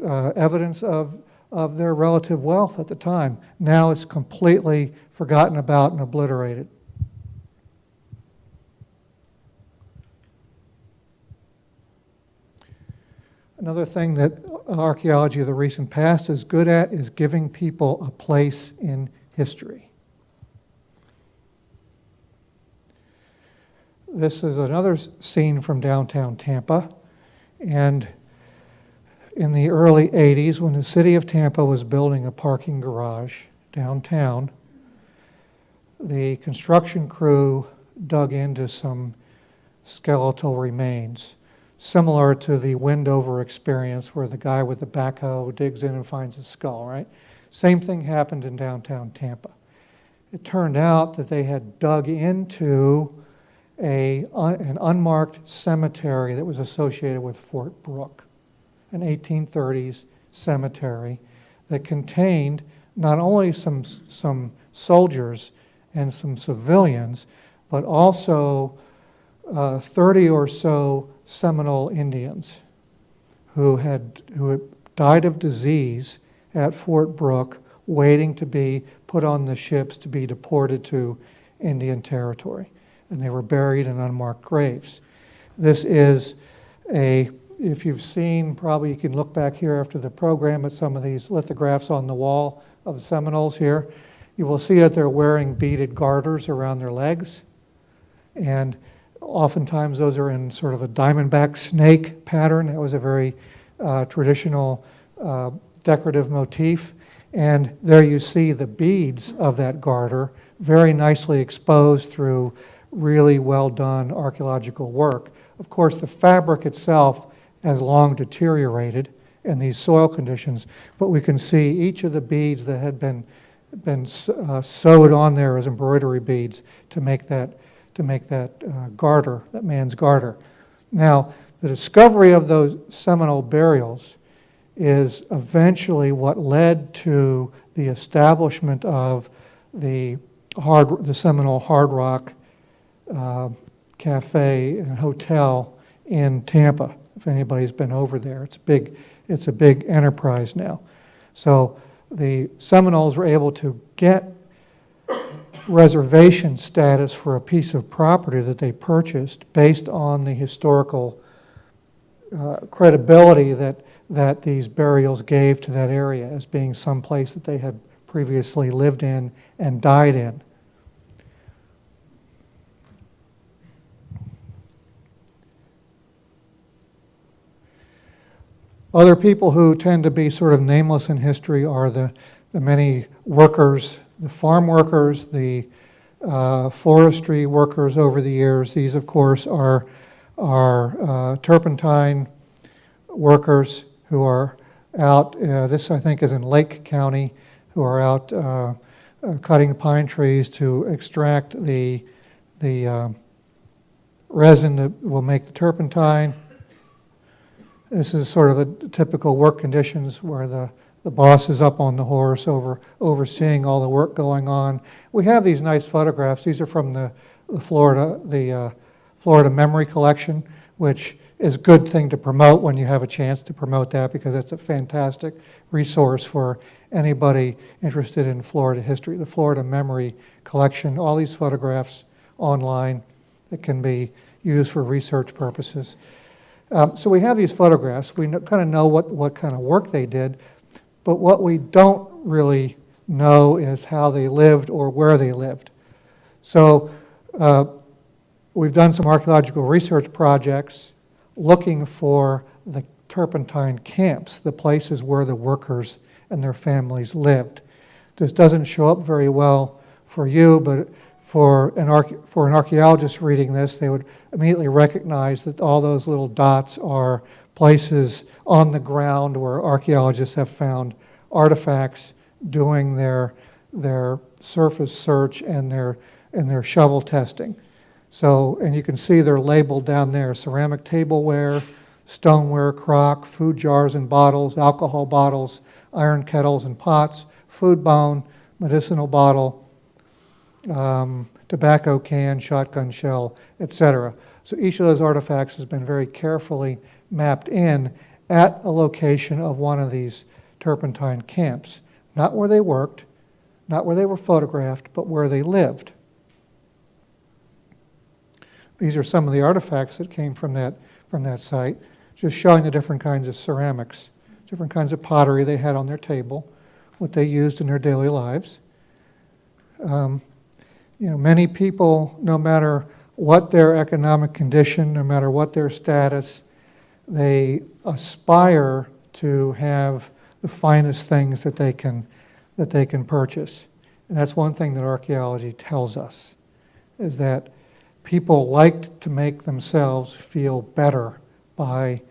evidence of their relative wealth at the time. Now it's completely forgotten about and obliterated. Another thing that archaeology of the recent past is good at is giving people a place in history. This is another scene from downtown Tampa, and in the early 80s, when the city of Tampa was building a parking garage downtown, the construction crew dug into some skeletal remains, similar to the Windover experience where the guy with the backhoe digs in and finds a skull, right? Same thing happened in downtown Tampa. It turned out that they had dug into an unmarked cemetery that was associated with Fort Brooke, an 1830s cemetery that contained not only some soldiers and some civilians, but also 30 or so Seminole Indians who had died of disease at Fort Brooke, waiting to be put on the ships to be deported to Indian Territory. And they were buried in unmarked graves. This is if you've seen, probably you can look back here after the program at some of these lithographs on the wall of the Seminoles here. You will see that they're wearing beaded garters around their legs. And oftentimes those are in sort of a diamondback snake pattern. That was a very traditional decorative motif. And there you see the beads of that garter very nicely exposed through really well done archaeological work. Of course, the fabric itself has long deteriorated in these soil conditions, but we can see each of the beads that had been sewed on there as embroidery beads to make that garter, that man's garter. Now, the discovery of those Seminole burials is eventually what led to the establishment of the Seminole Hard Rock Cafe and Hotel in Tampa. If anybody's been over there, it's a big enterprise now. So the Seminoles were able to get reservation status for a piece of property that they purchased based on the historical credibility that these burials gave to that area as being some place that they had previously lived in and died in. Other people who tend to be sort of nameless in history are the many workers, the farm workers, the forestry workers over the years. These, of course, are turpentine workers who are out, this I think is in Lake County, who are out cutting pine trees to extract the resin that will make the turpentine. This is sort of the typical work conditions where the boss is up on the horse overseeing all the work going on. We have these nice photographs. These are from the Florida Memory Collection, which is a good thing to promote when you have a chance to promote that, because it's a fantastic resource for anybody interested in Florida history. The Florida Memory Collection, all these photographs online that can be used for research purposes. So we have these photographs. We kind of know what kind of work they did, but what we don't really know is how they lived or where they lived. So we've done some archaeological research projects looking for the turpentine camps, the places where the workers and their families lived. This doesn't show up very well for you, but for an archaeologist reading this, they would immediately recognize that all those little dots are places on the ground where archaeologists have found artifacts doing their surface search and their shovel testing. So, and you can see they're labeled down there: ceramic tableware, stoneware, crock, food jars and bottles, alcohol bottles, iron kettles and pots, food bone, medicinal bottle, tobacco can, shotgun shell, etc. So each of those artifacts has been very carefully mapped in at a location of one of these turpentine camps. Not where they worked, not where they were photographed, but where they lived. These are some of the artifacts that came from that site, just showing the different kinds of ceramics, different kinds of pottery they had on their table, what they used in their daily lives. Many people, no matter what their economic condition, no matter what their status, they aspire to have the finest things that they can purchase. And that's one thing that archaeology tells us, is that people like to make themselves feel better by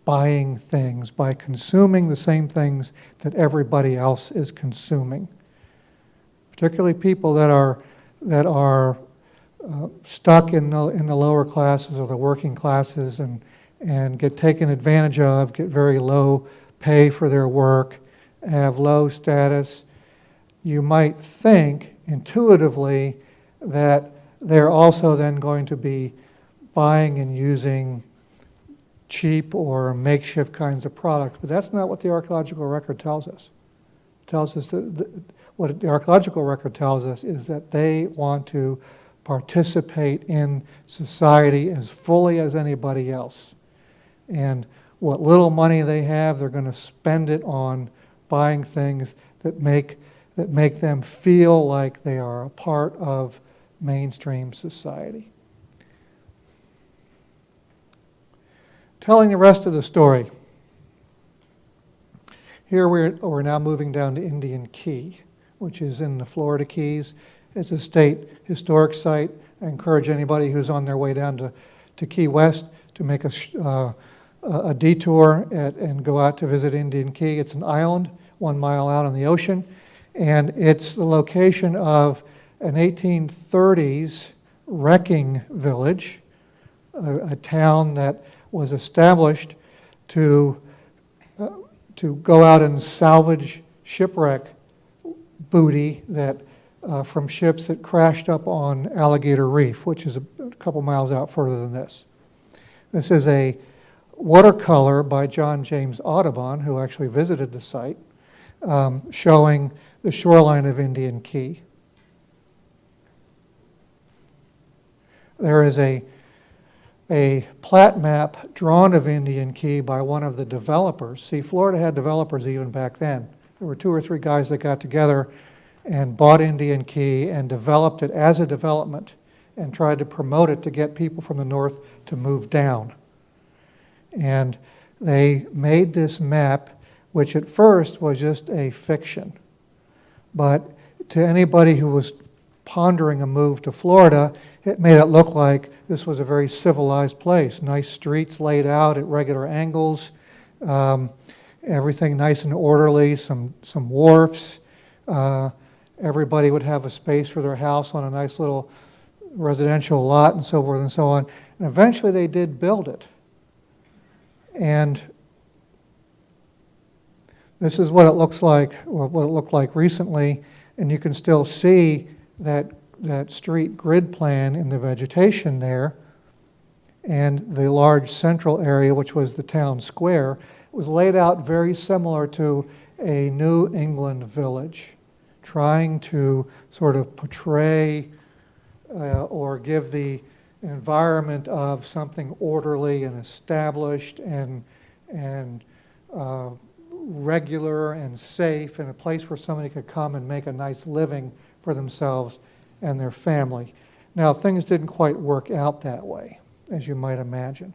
buying things, by consuming the same things that everybody else is consuming. Particularly people that are stuck in the lower classes or the working classes and get taken advantage of, get very low pay for their work, have low status. You might think intuitively that they're also then going to be buying and using cheap or makeshift kinds of products, but that's not what the archaeological record tells us. It tells us that what the archaeological record tells us is that they want to participate in society as fully as anybody else. And what little money they have, they're going to spend it on buying things that make them feel like they are a part of mainstream society. Telling the rest of the story. Here we're now moving down to Indian Key, which is in the Florida Keys. It's a state historic site. I encourage anybody who's on their way down to Key West to make a detour and go out to visit Indian Key. It's an island 1 mile out on the ocean, and it's the location of an 1830s wrecking village, a town that was established to go out and salvage shipwreck booty that from ships that crashed up on Alligator Reef, which is a couple miles out further than this. This is a watercolor by John James Audubon, who actually visited the site, showing the shoreline of Indian Key. There is a plat map drawn of Indian Key by one of the developers. See, Florida had developers even back then. There were 2 or 3 guys that got together and bought Indian Key and developed it as a development and tried to promote it to get people from the north to move down. And they made this map, which at first was just a fiction. But to anybody who was pondering a move to Florida, it made it look like this was a very civilized place. Nice streets laid out at regular angles, everything nice and orderly, some wharfs. Everybody would have a space for their house on a nice little residential lot and so forth and so on. And eventually they did build it. And this is what it looks like, or what it looked like recently, and you can still see that street grid plan in the vegetation there, and the large central area, which was the town square, was laid out very similar to a New England village, trying to sort of portray or give the environment of something orderly and established and regular and safe, and a place where somebody could come and make a nice living for themselves and their family. Now, things didn't quite work out that way, as you might imagine.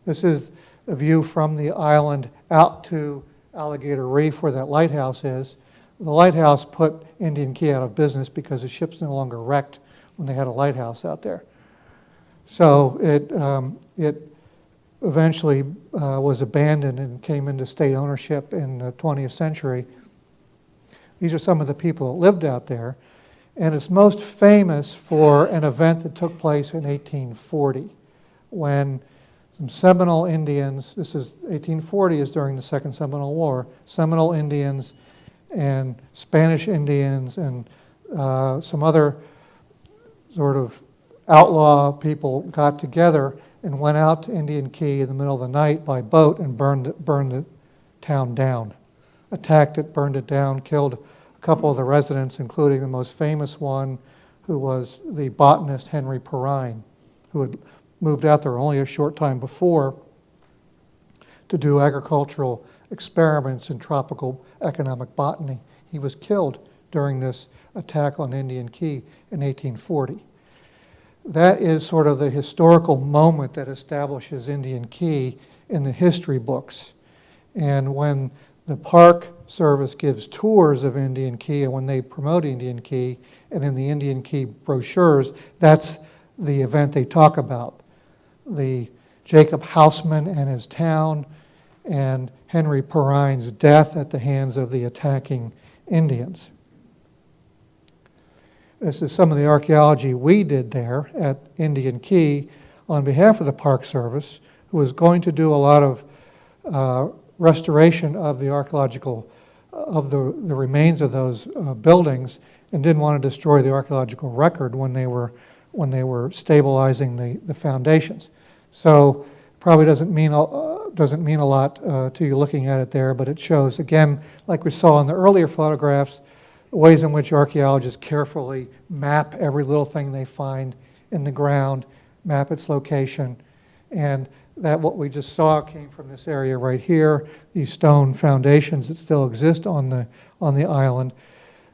This is a view from the island out to Alligator Reef, where that lighthouse is. The lighthouse put Indian Key out of business because the ships no longer wrecked when they had a lighthouse out there. So it eventually was abandoned and came into state ownership in the 20th century. These are some of the people that lived out there. And it's most famous for an event that took place in 1840 when some Seminole Indians, this is 1840 is during the Second Seminole War, Seminole Indians and Spanish Indians and some other sort of outlaw people got together and went out to Indian Key in the middle of the night by boat and burned the town down. Attacked it, burned it down, killed a couple of the residents, including the most famous one, who was the botanist Henry Perrine, who had moved out there only a short time before to do agricultural experiments in tropical economic botany. He was killed during this attack on Indian Key in 1840. That is sort of the historical moment that establishes Indian Key in the history books. And when the Park Service gives tours of Indian Key and when they promote Indian Key, and in the Indian Key brochures, that's the event they talk about. The Jacob Houseman and his town, and Henry Perrine's death at the hands of the attacking Indians. This is some of the archaeology we did there at Indian Key on behalf of the Park Service, who was going to do a lot of restoration of the archaeological, of the remains of those buildings, and didn't want to destroy the archaeological record when they were stabilizing the foundations. So probably doesn't mean a lot to you looking at it there, but it shows, again, like we saw in the earlier photographs, the ways in which archaeologists carefully map every little thing they find in the ground, map its location, and that what we just saw came from this area right here, these stone foundations that still exist on the island,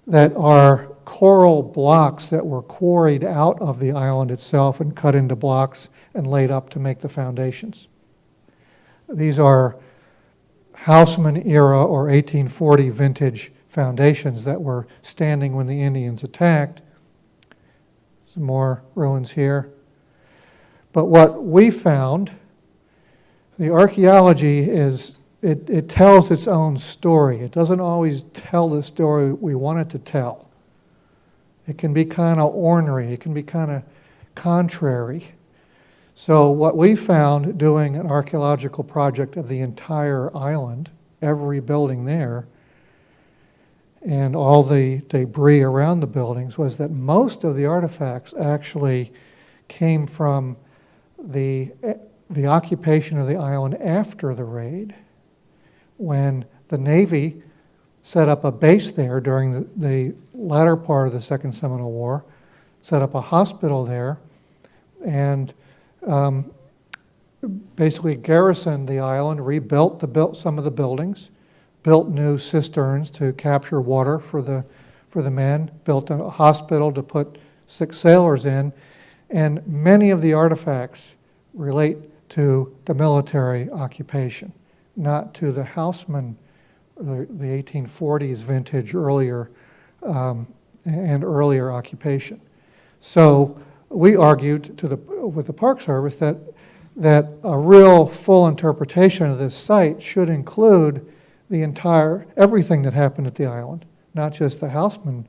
that are coral blocks that were quarried out of the island itself and cut into blocks and laid up to make the foundations. These are Houseman era or 1840 vintage foundations that were standing when the Indians attacked. Some more ruins here. But what we found, the archaeology is, it tells its own story. It doesn't always tell the story we want it to tell. It can be kind of ornery. It can be kind of contrary. So what we found doing an archaeological project of the entire island, every building there, and all the debris around the buildings, was that most of the artifacts actually came from the occupation of the island after the raid, when the Navy set up a base there during the latter part of the Second Seminole War, set up a hospital there, and basically garrisoned the island, rebuilt some of the buildings, built new cisterns to capture water for the men, built a hospital to put sick sailors in, and many of the artifacts relate to the military occupation, not to the Houseman, the 1840s vintage earlier and earlier occupation. So we argued with the Park Service that a real full interpretation of this site should include everything that happened at the island, not just the Houseman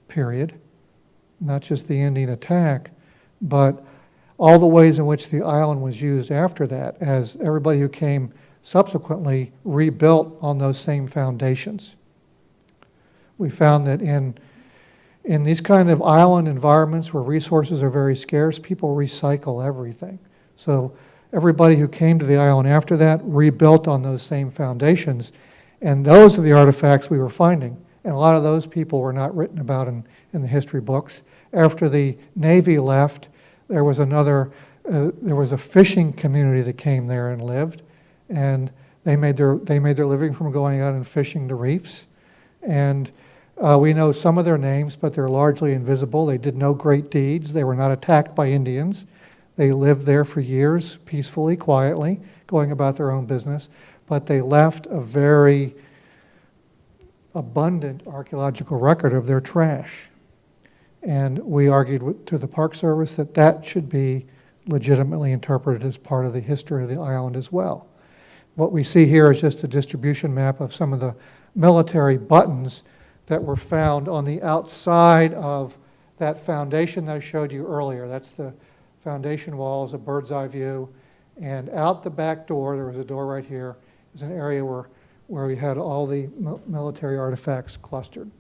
period, not just the Indian attack, but all the ways in which the island was used after that, as everybody who came subsequently rebuilt on those same foundations. We found that in these kind of island environments where resources are very scarce, people recycle everything. So everybody who came to the island after that rebuilt on those same foundations, and those are the artifacts we were finding. And a lot of those people were not written about in the history books. After the Navy left, there was a fishing community that came there and lived, and they made their living from going out and fishing the reefs. And we know some of their names, but they're largely invisible. They did no great deeds. They were not attacked by Indians. They lived there for years, peacefully, quietly, going about their own business. But they left a very abundant archaeological record of their trash. And we argued to the Park Service that should be legitimately interpreted as part of the history of the island as well. What we see here is just a distribution map of some of the military buttons that were found on the outside of that foundation that I showed you earlier. That's the foundation wall, is a bird's eye view. And out the back door, there was a door right here, is an area where we had all the military artifacts clustered.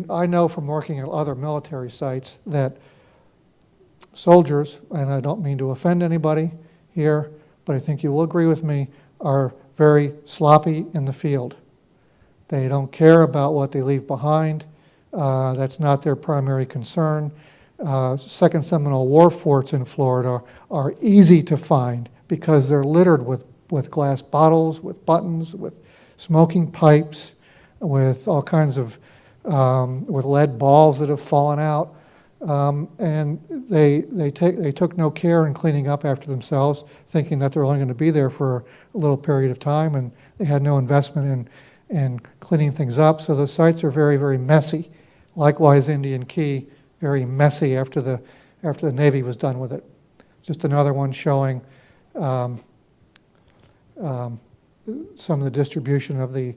I know from working at other military sites that soldiers, and I don't mean to offend anybody here, but I think you will agree with me, are very sloppy in the field. They don't care about what they leave behind. That's not their primary concern. Second Seminole War forts in Florida are easy to find because they're littered with glass bottles, with buttons, with smoking pipes, with all kinds of with lead balls that have fallen out, and they took no care in cleaning up after themselves, thinking that they're only going to be there for a little period of time, and they had no investment in cleaning things up. So the sites are very, very messy. Likewise, Indian Key, very messy after the Navy was done with it. Just another one showing some of the distribution of the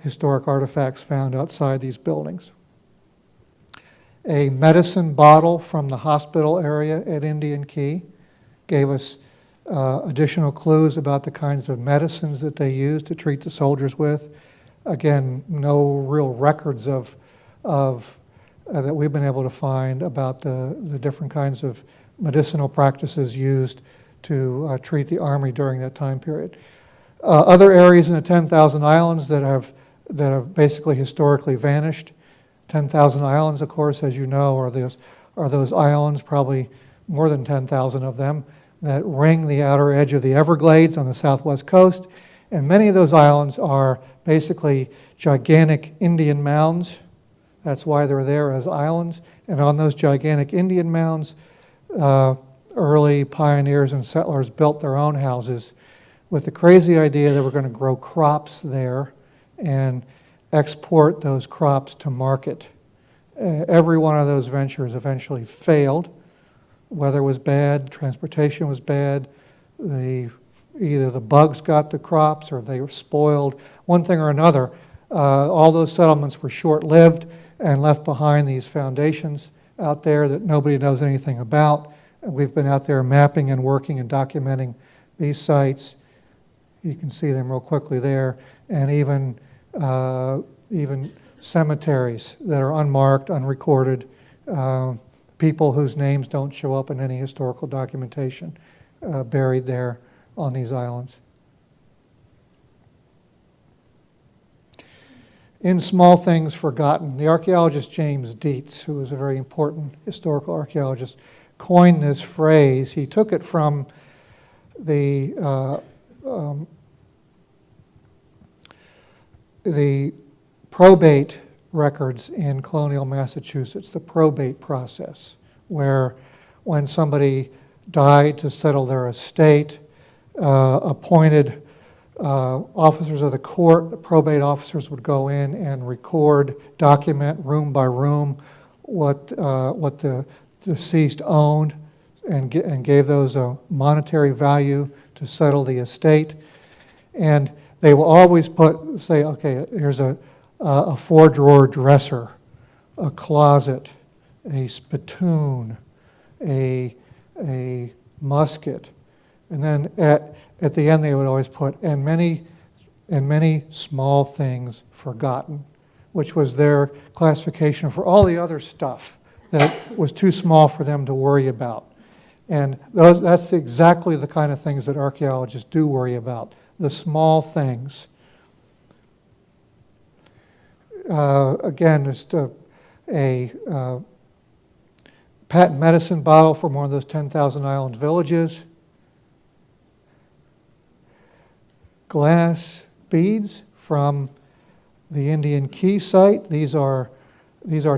historic artifacts found outside these buildings. a medicine bottle from the hospital area at Indian Key, gave us additional clues about the kinds of medicines that they used to treat the soldiers with. Again, no real records of that we've been able to find about the different kinds of medicinal practices used to treat the Army during that time period. Other areas in the 10,000 Islands that have basically historically vanished. 10,000 Islands, of course, as you know, are those islands, probably more than 10,000 of them, that ring the outer edge of the Everglades on the southwest coast. And many of those islands are basically gigantic Indian mounds. That's why they're there as islands. And on those gigantic Indian mounds, early pioneers and settlers built their own houses with the crazy idea that we're going to grow crops there and export those crops to market. Every one of those ventures eventually failed. Weather was bad, transportation was bad, either the bugs got the crops or they were spoiled, one thing or another. All those settlements were short-lived and left behind these foundations out there that nobody knows anything about. And we've been out there mapping and working and documenting these sites. You can see them real quickly there, and even cemeteries that are unmarked, unrecorded, people whose names don't show up in any historical documentation buried there on these islands. In Small Things Forgotten, the archaeologist James Dietz, who was a very important historical archaeologist, coined this phrase. He took it from the probate records in colonial Massachusetts, the probate process, where when somebody died to settle their estate, appointed officers of the court, the probate officers would go in and record, document room by room what the deceased owned and gave those a monetary value to settle the estate. And they will always say, okay, here's a 4-drawer dresser, a closet, a spittoon, a musket. And then at the end they would always put, and many small things forgotten, which was their classification for all the other stuff that was too small for them to worry about. And that's exactly the kind of things that archaeologists do worry about, the small things. Again, just a patent medicine bottle from one of those 10,000 Island villages. Glass beads from the Indian Key site. These are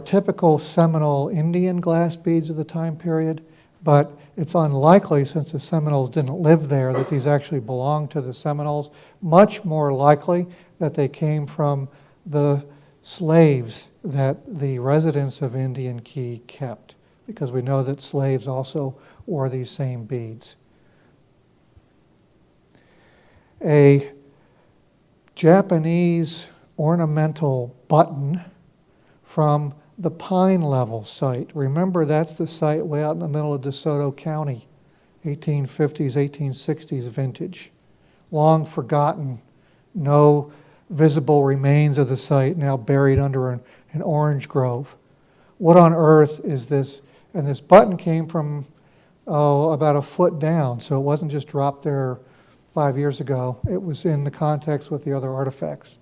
typical Seminole Indian glass beads of the time period, but it's unlikely, since the Seminoles didn't live there, that these actually belonged to the Seminoles. Much more likely that they came from the slaves that the residents of Indian Key kept, because we know that slaves also wore these same beads. A Japanese ornamental button from the Pine Level site. Remember, that's the site way out in the middle of DeSoto County, 1850s, 1860s vintage. Long forgotten, no visible remains of the site, now buried under an orange grove. What on earth is this? And this button came from, about a foot down, so it wasn't just dropped there 5 years ago. It was in the context with the other artifacts.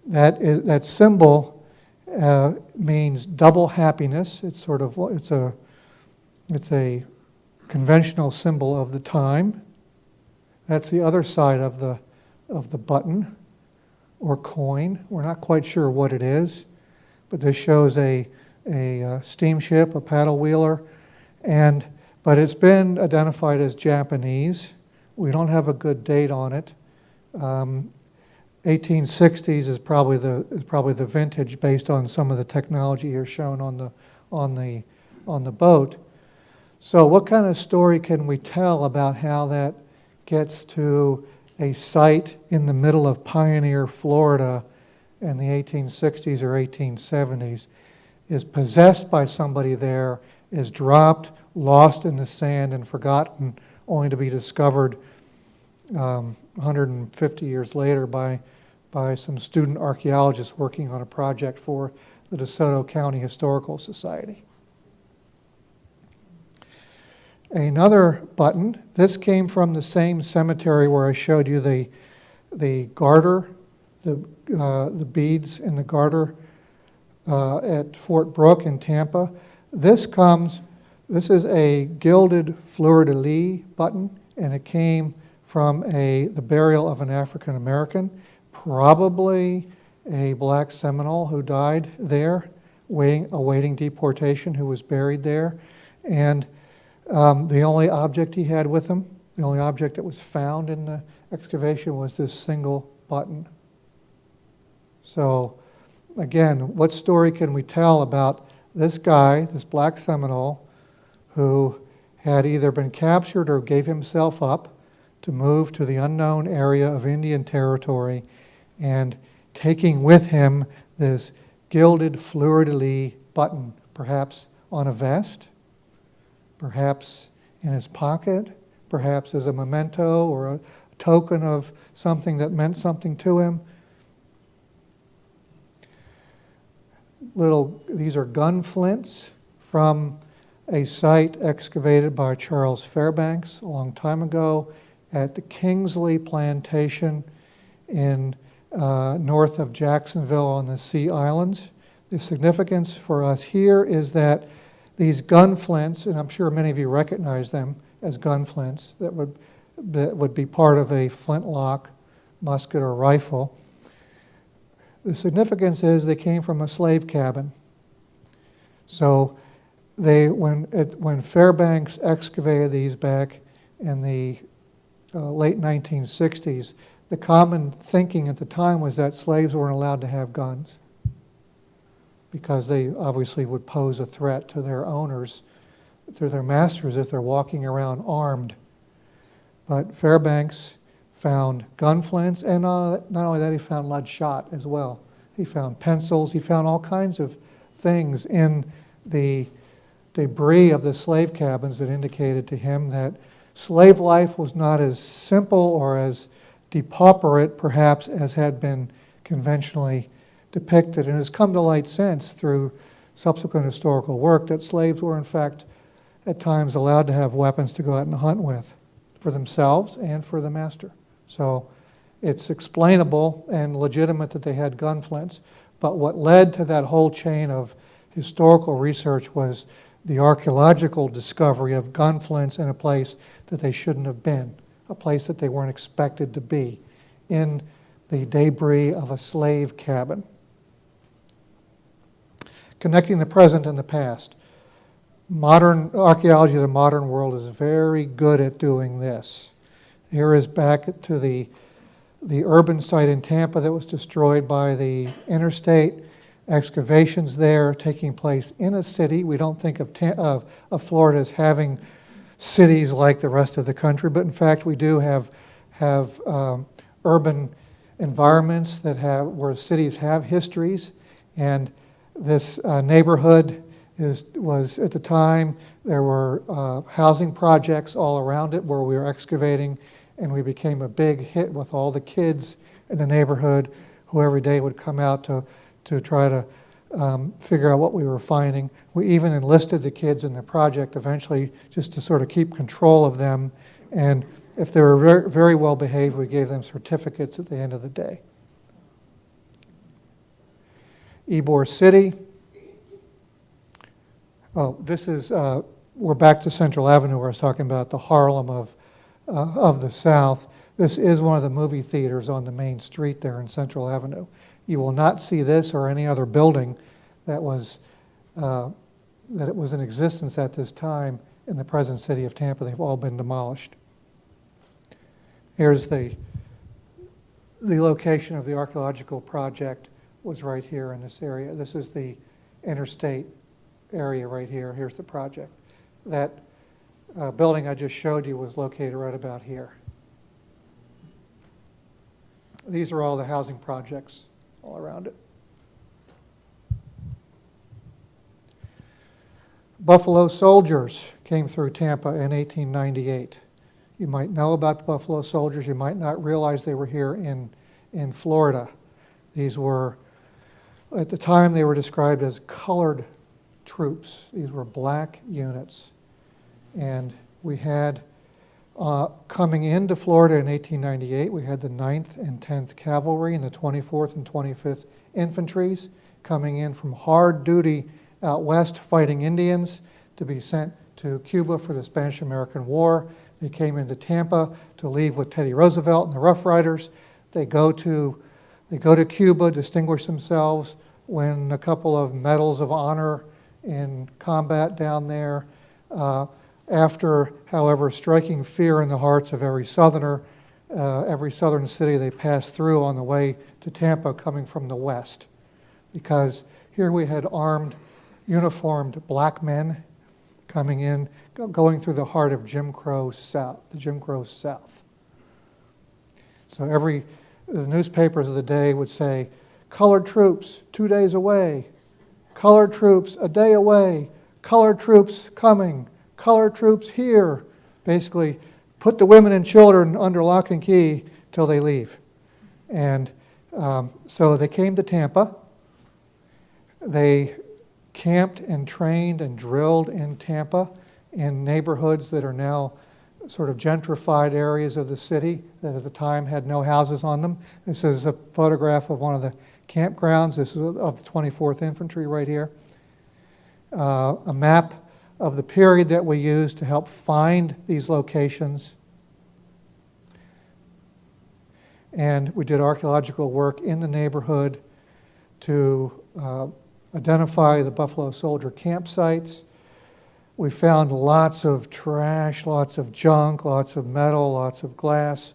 That symbol means double happiness. It's a conventional symbol of the time. That's the other side of the button or coin. We're not quite sure what it is, but this shows a steamship, a paddle wheeler, but it's been identified as Japanese. We don't have a good date on it. 1860s is probably the vintage based on some of the technology here shown on the boat. So what kind of story can we tell about how that gets to a site in the middle of Pioneer, Florida in the 1860s or 1870s? is possessed by somebody there, is dropped, lost in the sand, and forgotten, only to be discovered 150 years later by some student archaeologists working on a project for the DeSoto County Historical Society. Another button, this came from the same cemetery where I showed you the garter, the beads in the garter at Fort Brooke in Tampa. This is a gilded Fleur-De-Lis button, and it came from the burial of an African American, probably a black Seminole who died there, awaiting deportation, who was buried there. And the only object he had with him, the only object that was found in the excavation, was this single button. So again, what story can we tell about this guy, this black Seminole, who had either been captured or gave himself up to move to the unknown area of Indian Territory, and taking with him this gilded Fleur-De-Lis button, perhaps on a vest, perhaps in his pocket, perhaps as a memento or a token of something that meant something to him. These are gun flints from a site excavated by Charles Fairbanks a long time ago at the Kingsley Plantation in north of Jacksonville on the Sea Islands. The significance for us here is that these gun flints, and I'm sure many of you recognize them as gun flints, that would be part of a flintlock, musket, or rifle. The significance is they came from a slave cabin. So when Fairbanks excavated these back in the late 1960s, the common thinking at the time was that slaves weren't allowed to have guns because they obviously would pose a threat to their owners, to their masters, if they're walking around armed. But Fairbanks found gun flints, and not only that, he found lead shot as well. He found pencils, he found all kinds of things in the debris of the slave cabins that indicated to him that slave life was not as simple or as depauperate, perhaps, as had been conventionally depicted. And has come to light since through subsequent historical work that slaves were, in fact, at times allowed to have weapons to go out and hunt with for themselves and for the master. So it's explainable and legitimate that they had gun flints. But what led to that whole chain of historical research was the archaeological discovery of gun flints in a place that they shouldn't have been, a place that they weren't expected to be, in the debris of a slave cabin. Connecting the present and the past. Modern archaeology of the modern world is very good at doing this. Here is back to the urban site in Tampa that was destroyed by the interstate. Excavations there taking place in a city. We don't think of Florida as having cities like the rest of the country, but in fact we do have urban environments where cities have histories. And this neighborhood was at the time, there were housing projects all around it where we were excavating, and we became a big hit with all the kids in the neighborhood who every day would come out to try to figure out what we were finding. We even enlisted the kids in the project eventually just to sort of keep control of them, and if they were very, very well behaved, we gave them certificates at the end of the day. Ybor City. Oh, this is, we're back to Central Avenue where I was talking about the Harlem of the South. This is one of the movie theaters on the main street there in Central Avenue. You will not see this or any other building that it was in existence at this time in the present city of Tampa. They've all been demolished. Here's the location of the archaeological project was right here in this area. This is the interstate area right here. Here's the project. That building I just showed you was located right about here. These are all the housing projects all around it. Buffalo Soldiers came through Tampa in 1898. You might know about the Buffalo Soldiers. You might not realize they were here in Florida. These were, at the time, they were described as colored troops. These were black units. And we had, coming into Florida in 1898, we had the 9th and 10th Cavalry and the 24th and 25th Infantries coming in from hard duty out west fighting Indians to be sent to Cuba for the Spanish-American War. They came into Tampa to leave with Teddy Roosevelt and the Rough Riders. They go to Cuba, distinguish themselves, win a couple of medals of honor in combat down there. After, however, striking fear in the hearts of every Southerner, every Southern city they passed through on the way to Tampa coming from the west. Because here we had armed, uniformed black men coming in, going through the heart of Jim Crow South, the Jim Crow South. So the newspapers of the day would say, colored troops 2 days away, colored troops a day away, colored troops coming, colored troops here. Basically, put the women and children under lock and key till they leave. And so they came to Tampa. They camped and trained and drilled in Tampa in neighborhoods that are now sort of gentrified areas of the city that at the time had no houses on them. This is a photograph of one of the campgrounds. This is of the 24th Infantry right here. A map of the period that we used to help find these locations. And we did archaeological work in the neighborhood to identify the Buffalo Soldier campsites. We found lots of trash, lots of junk, lots of metal, lots of glass,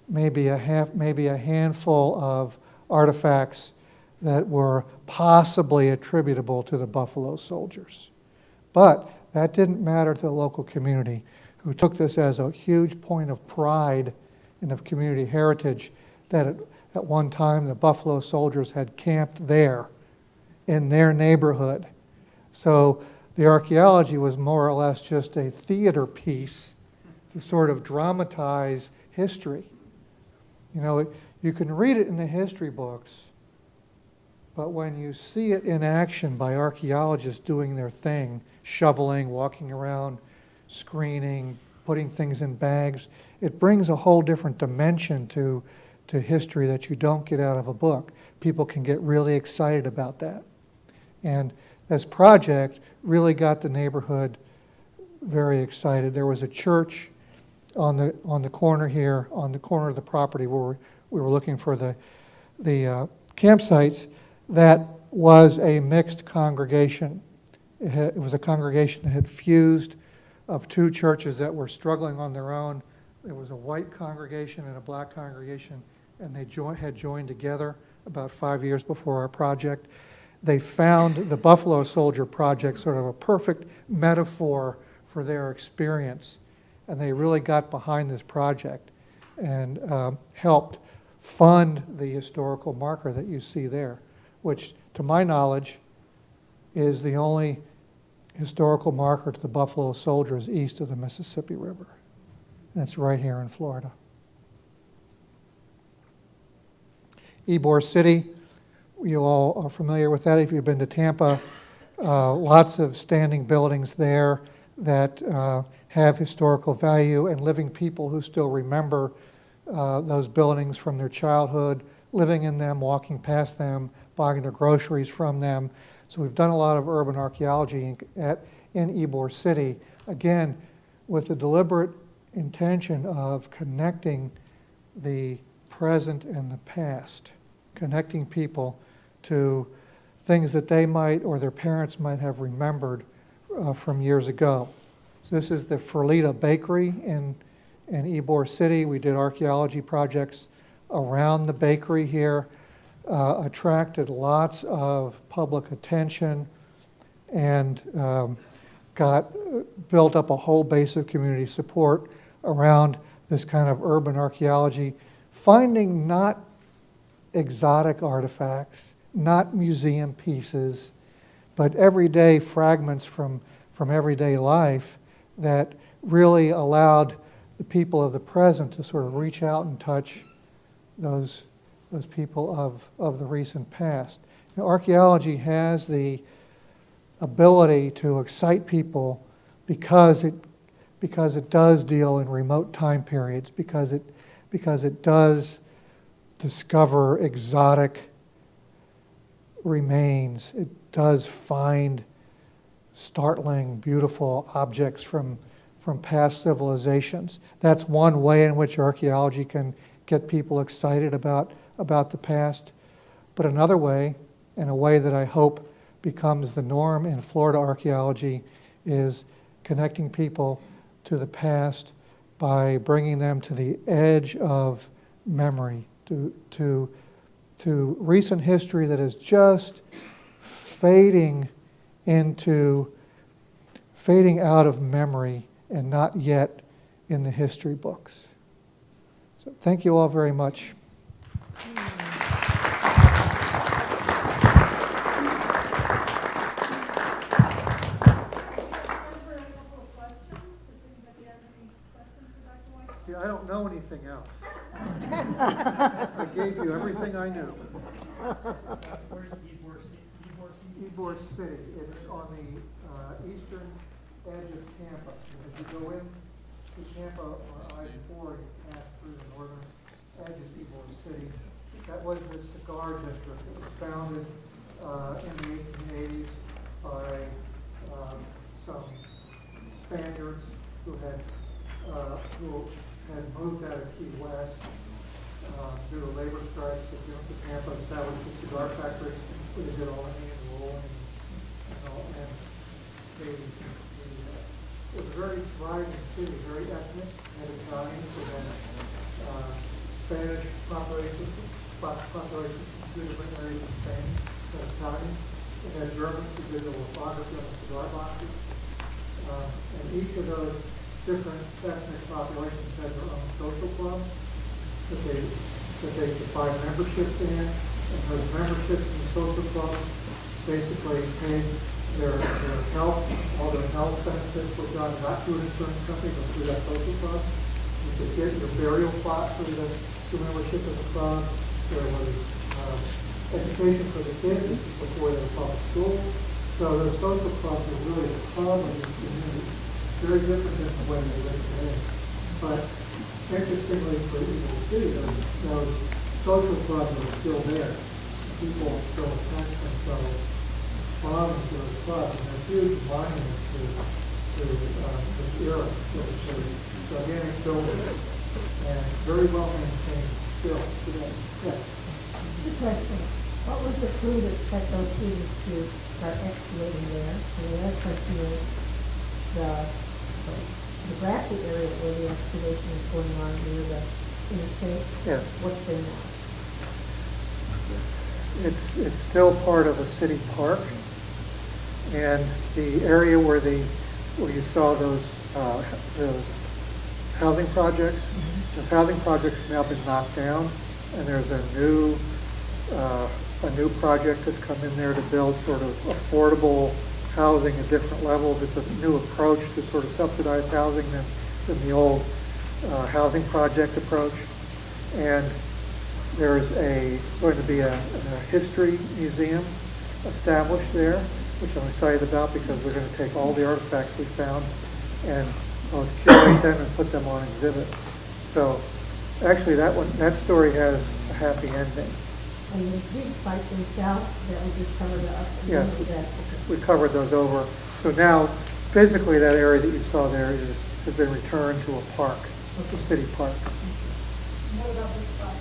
maybe a handful of artifacts that were possibly attributable to the Buffalo Soldiers. But that didn't matter to the local community, who took this as a huge point of pride and of community heritage that at one time the Buffalo Soldiers had camped there in their neighborhood. So the archaeology was more or less just a theater piece to sort of dramatize history. You know, you can read it in the history books, but when you see it in action by archaeologists doing their thing, shoveling, walking around, screening, putting things in bags, it brings a whole different dimension to history that you don't get out of a book. People can get really excited about that. And this project really got the neighborhood very excited. There was a church on the corner here, on the corner of the property where we were looking for the campsites. That was a mixed congregation. It was a congregation that had fused of two churches that were struggling on their own. There was a white congregation and a black congregation, and they had joined together about 5 years before our project. They found the Buffalo Soldier project sort of a perfect metaphor for their experience, and they really got behind this project and helped fund the historical marker that you see there, which, to my knowledge, is the only historical marker to the Buffalo Soldiers east of the Mississippi River. That's right here in Florida. Ybor City, you all are familiar with that if you've been to Tampa. Lots of standing buildings there that have historical value, and living people who still remember those buildings from their childhood, living in them, walking past them, buying their groceries from them. So we've done a lot of urban archaeology in Ybor City, again, with the deliberate intention of connecting the present and the past, connecting people to things that they might or their parents might have remembered from years ago. So this is the Fleur-De-Lis bakery in Ybor City. We did archaeology projects around the bakery here, attracted lots of public attention, and built up a whole base of community support around this kind of urban archaeology, finding not exotic artifacts, not museum pieces, but everyday fragments from from everyday life that really allowed the people of the present to sort of reach out and touch those people of the recent past. You know, archaeology has the ability to excite people because it does deal in remote time periods, because it does discover exotic remains. It does find startling, beautiful objects from past civilizations. That's one way in which archaeology can get people excited about the past. But another way, and a way that I hope becomes the norm in Florida archaeology, is connecting people to the past by bringing them to the edge of memory, to recent history that is just fading out of memory and not yet in the history books. So thank you all very much. See, I don't know anything else. I gave you everything I knew. Where's Ybor City. It's on the eastern edge of Tampa. As you go in to Tampa on I-4, you pass through the northern edge of Ybor City. That was the cigar district. It was founded in the 1880s by some Spaniards who had moved out of Key West due to labor strikes that went to Tampa, established a cigar factory. They did all the hand rolling and it was a very thriving city, very ethnic, had Italians, it had Spanish population from two different areas of Spain, had Italians, it had Germans who did the lithography on the cigar boxes, and each of those different ethnic populations had their own social clubs that they defined memberships in, and those memberships in the social clubs basically paid their health, all their health benefits were done not through an insurance company, but through that social club. You could get your burial plot through the membership of the club. There was education for the kids before they were public school. So those social clubs were really the hub of the community. Very different than the way they live today. But interestingly for Ybor City, those social clubs are still there. People still attach themselves from those clubs, and they're huge monuments to this era of gigantic buildings and very well maintained still today. Yes. Good question. What was the clue that set those students to start excavating there? And the other question is the grassy area where the excavation is going on near the interstate. Yes. What's there now? It's still part of a city park, and the area where you saw those housing projects, those housing projects have now been knocked down, and there's a new project that's come in there to build sort of affordable housing at different levels. It's a new approach to sort of subsidized housing than the old housing project approach, and there's going to be a history museum established there, which I'm excited about because they're going to take all the artifacts we found and both curate them and put them on exhibit. So actually that story has a happy ending. And the big sites themselves that we just covered up. Yes, we covered those over. So now physically that area that you saw there has been returned to a park, a city park. What about this spot?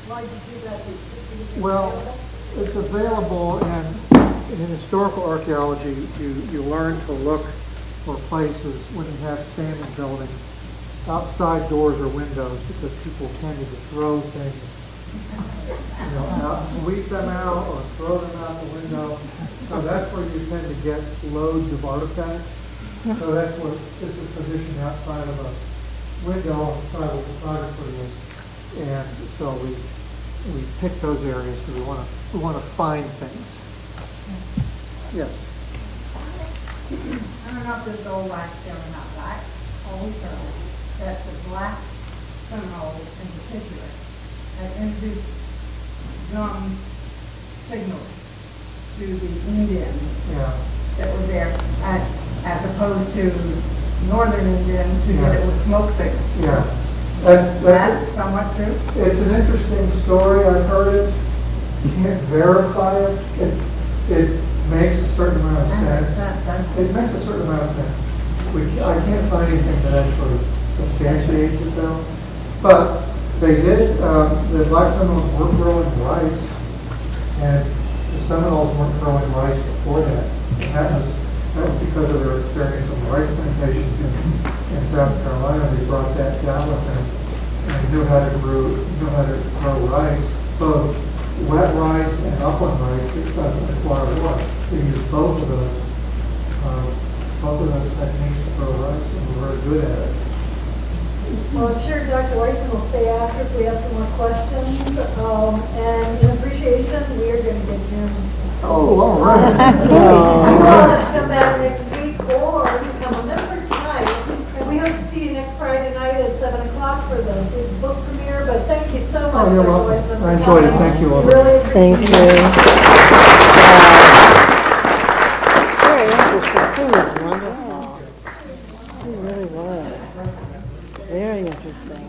Why did you do that? Well, it's available, and in historical archaeology, you learn to look for places when you have standing buildings outside doors or windows because people tend to throw things, out, sweep them out or throw them out the window. So that's where you tend to get loads of artifacts. So that's what this is positioned outside of a window on the side of the photographer is. And so we pick those areas because we want to find things. Yes. don't know if this is old limestone or not, but I always heard that the black Seminoles in particular had introduced drum signals to the Indians Yeah. that were there, as opposed to northern Indians who did it with smoke signals. Yeah. Is that somewhat true? It's an interesting story. I've heard it. Can't verify it. It makes a certain amount of sense. It makes a certain amount of sense. I can't find anything that actually substantiates it though. But they did, the Black Seminoles were growing rice, and the Seminoles weren't growing rice before that. And that was because of their experience on rice plantations in South Carolina. They brought that down with them and knew how to grow rice, both wet rice and upland rice. It doesn't require water. They use both of those techniques to grow rice, and we're very good at it. Well, I'm sure Dr. Weissman will stay after if we have some more questions. And in appreciation, we are going to get him. Oh, all right. Come back next week or become a member tonight. And we hope to see you next Friday night at 7 o'clock for the big book premiere. But thank you so much, you're Dr. welcome. Weissman. I enjoyed it. Thank you all. Really appreciate Thank it. you. Very interesting. He was wonderful. He really was. Very interesting.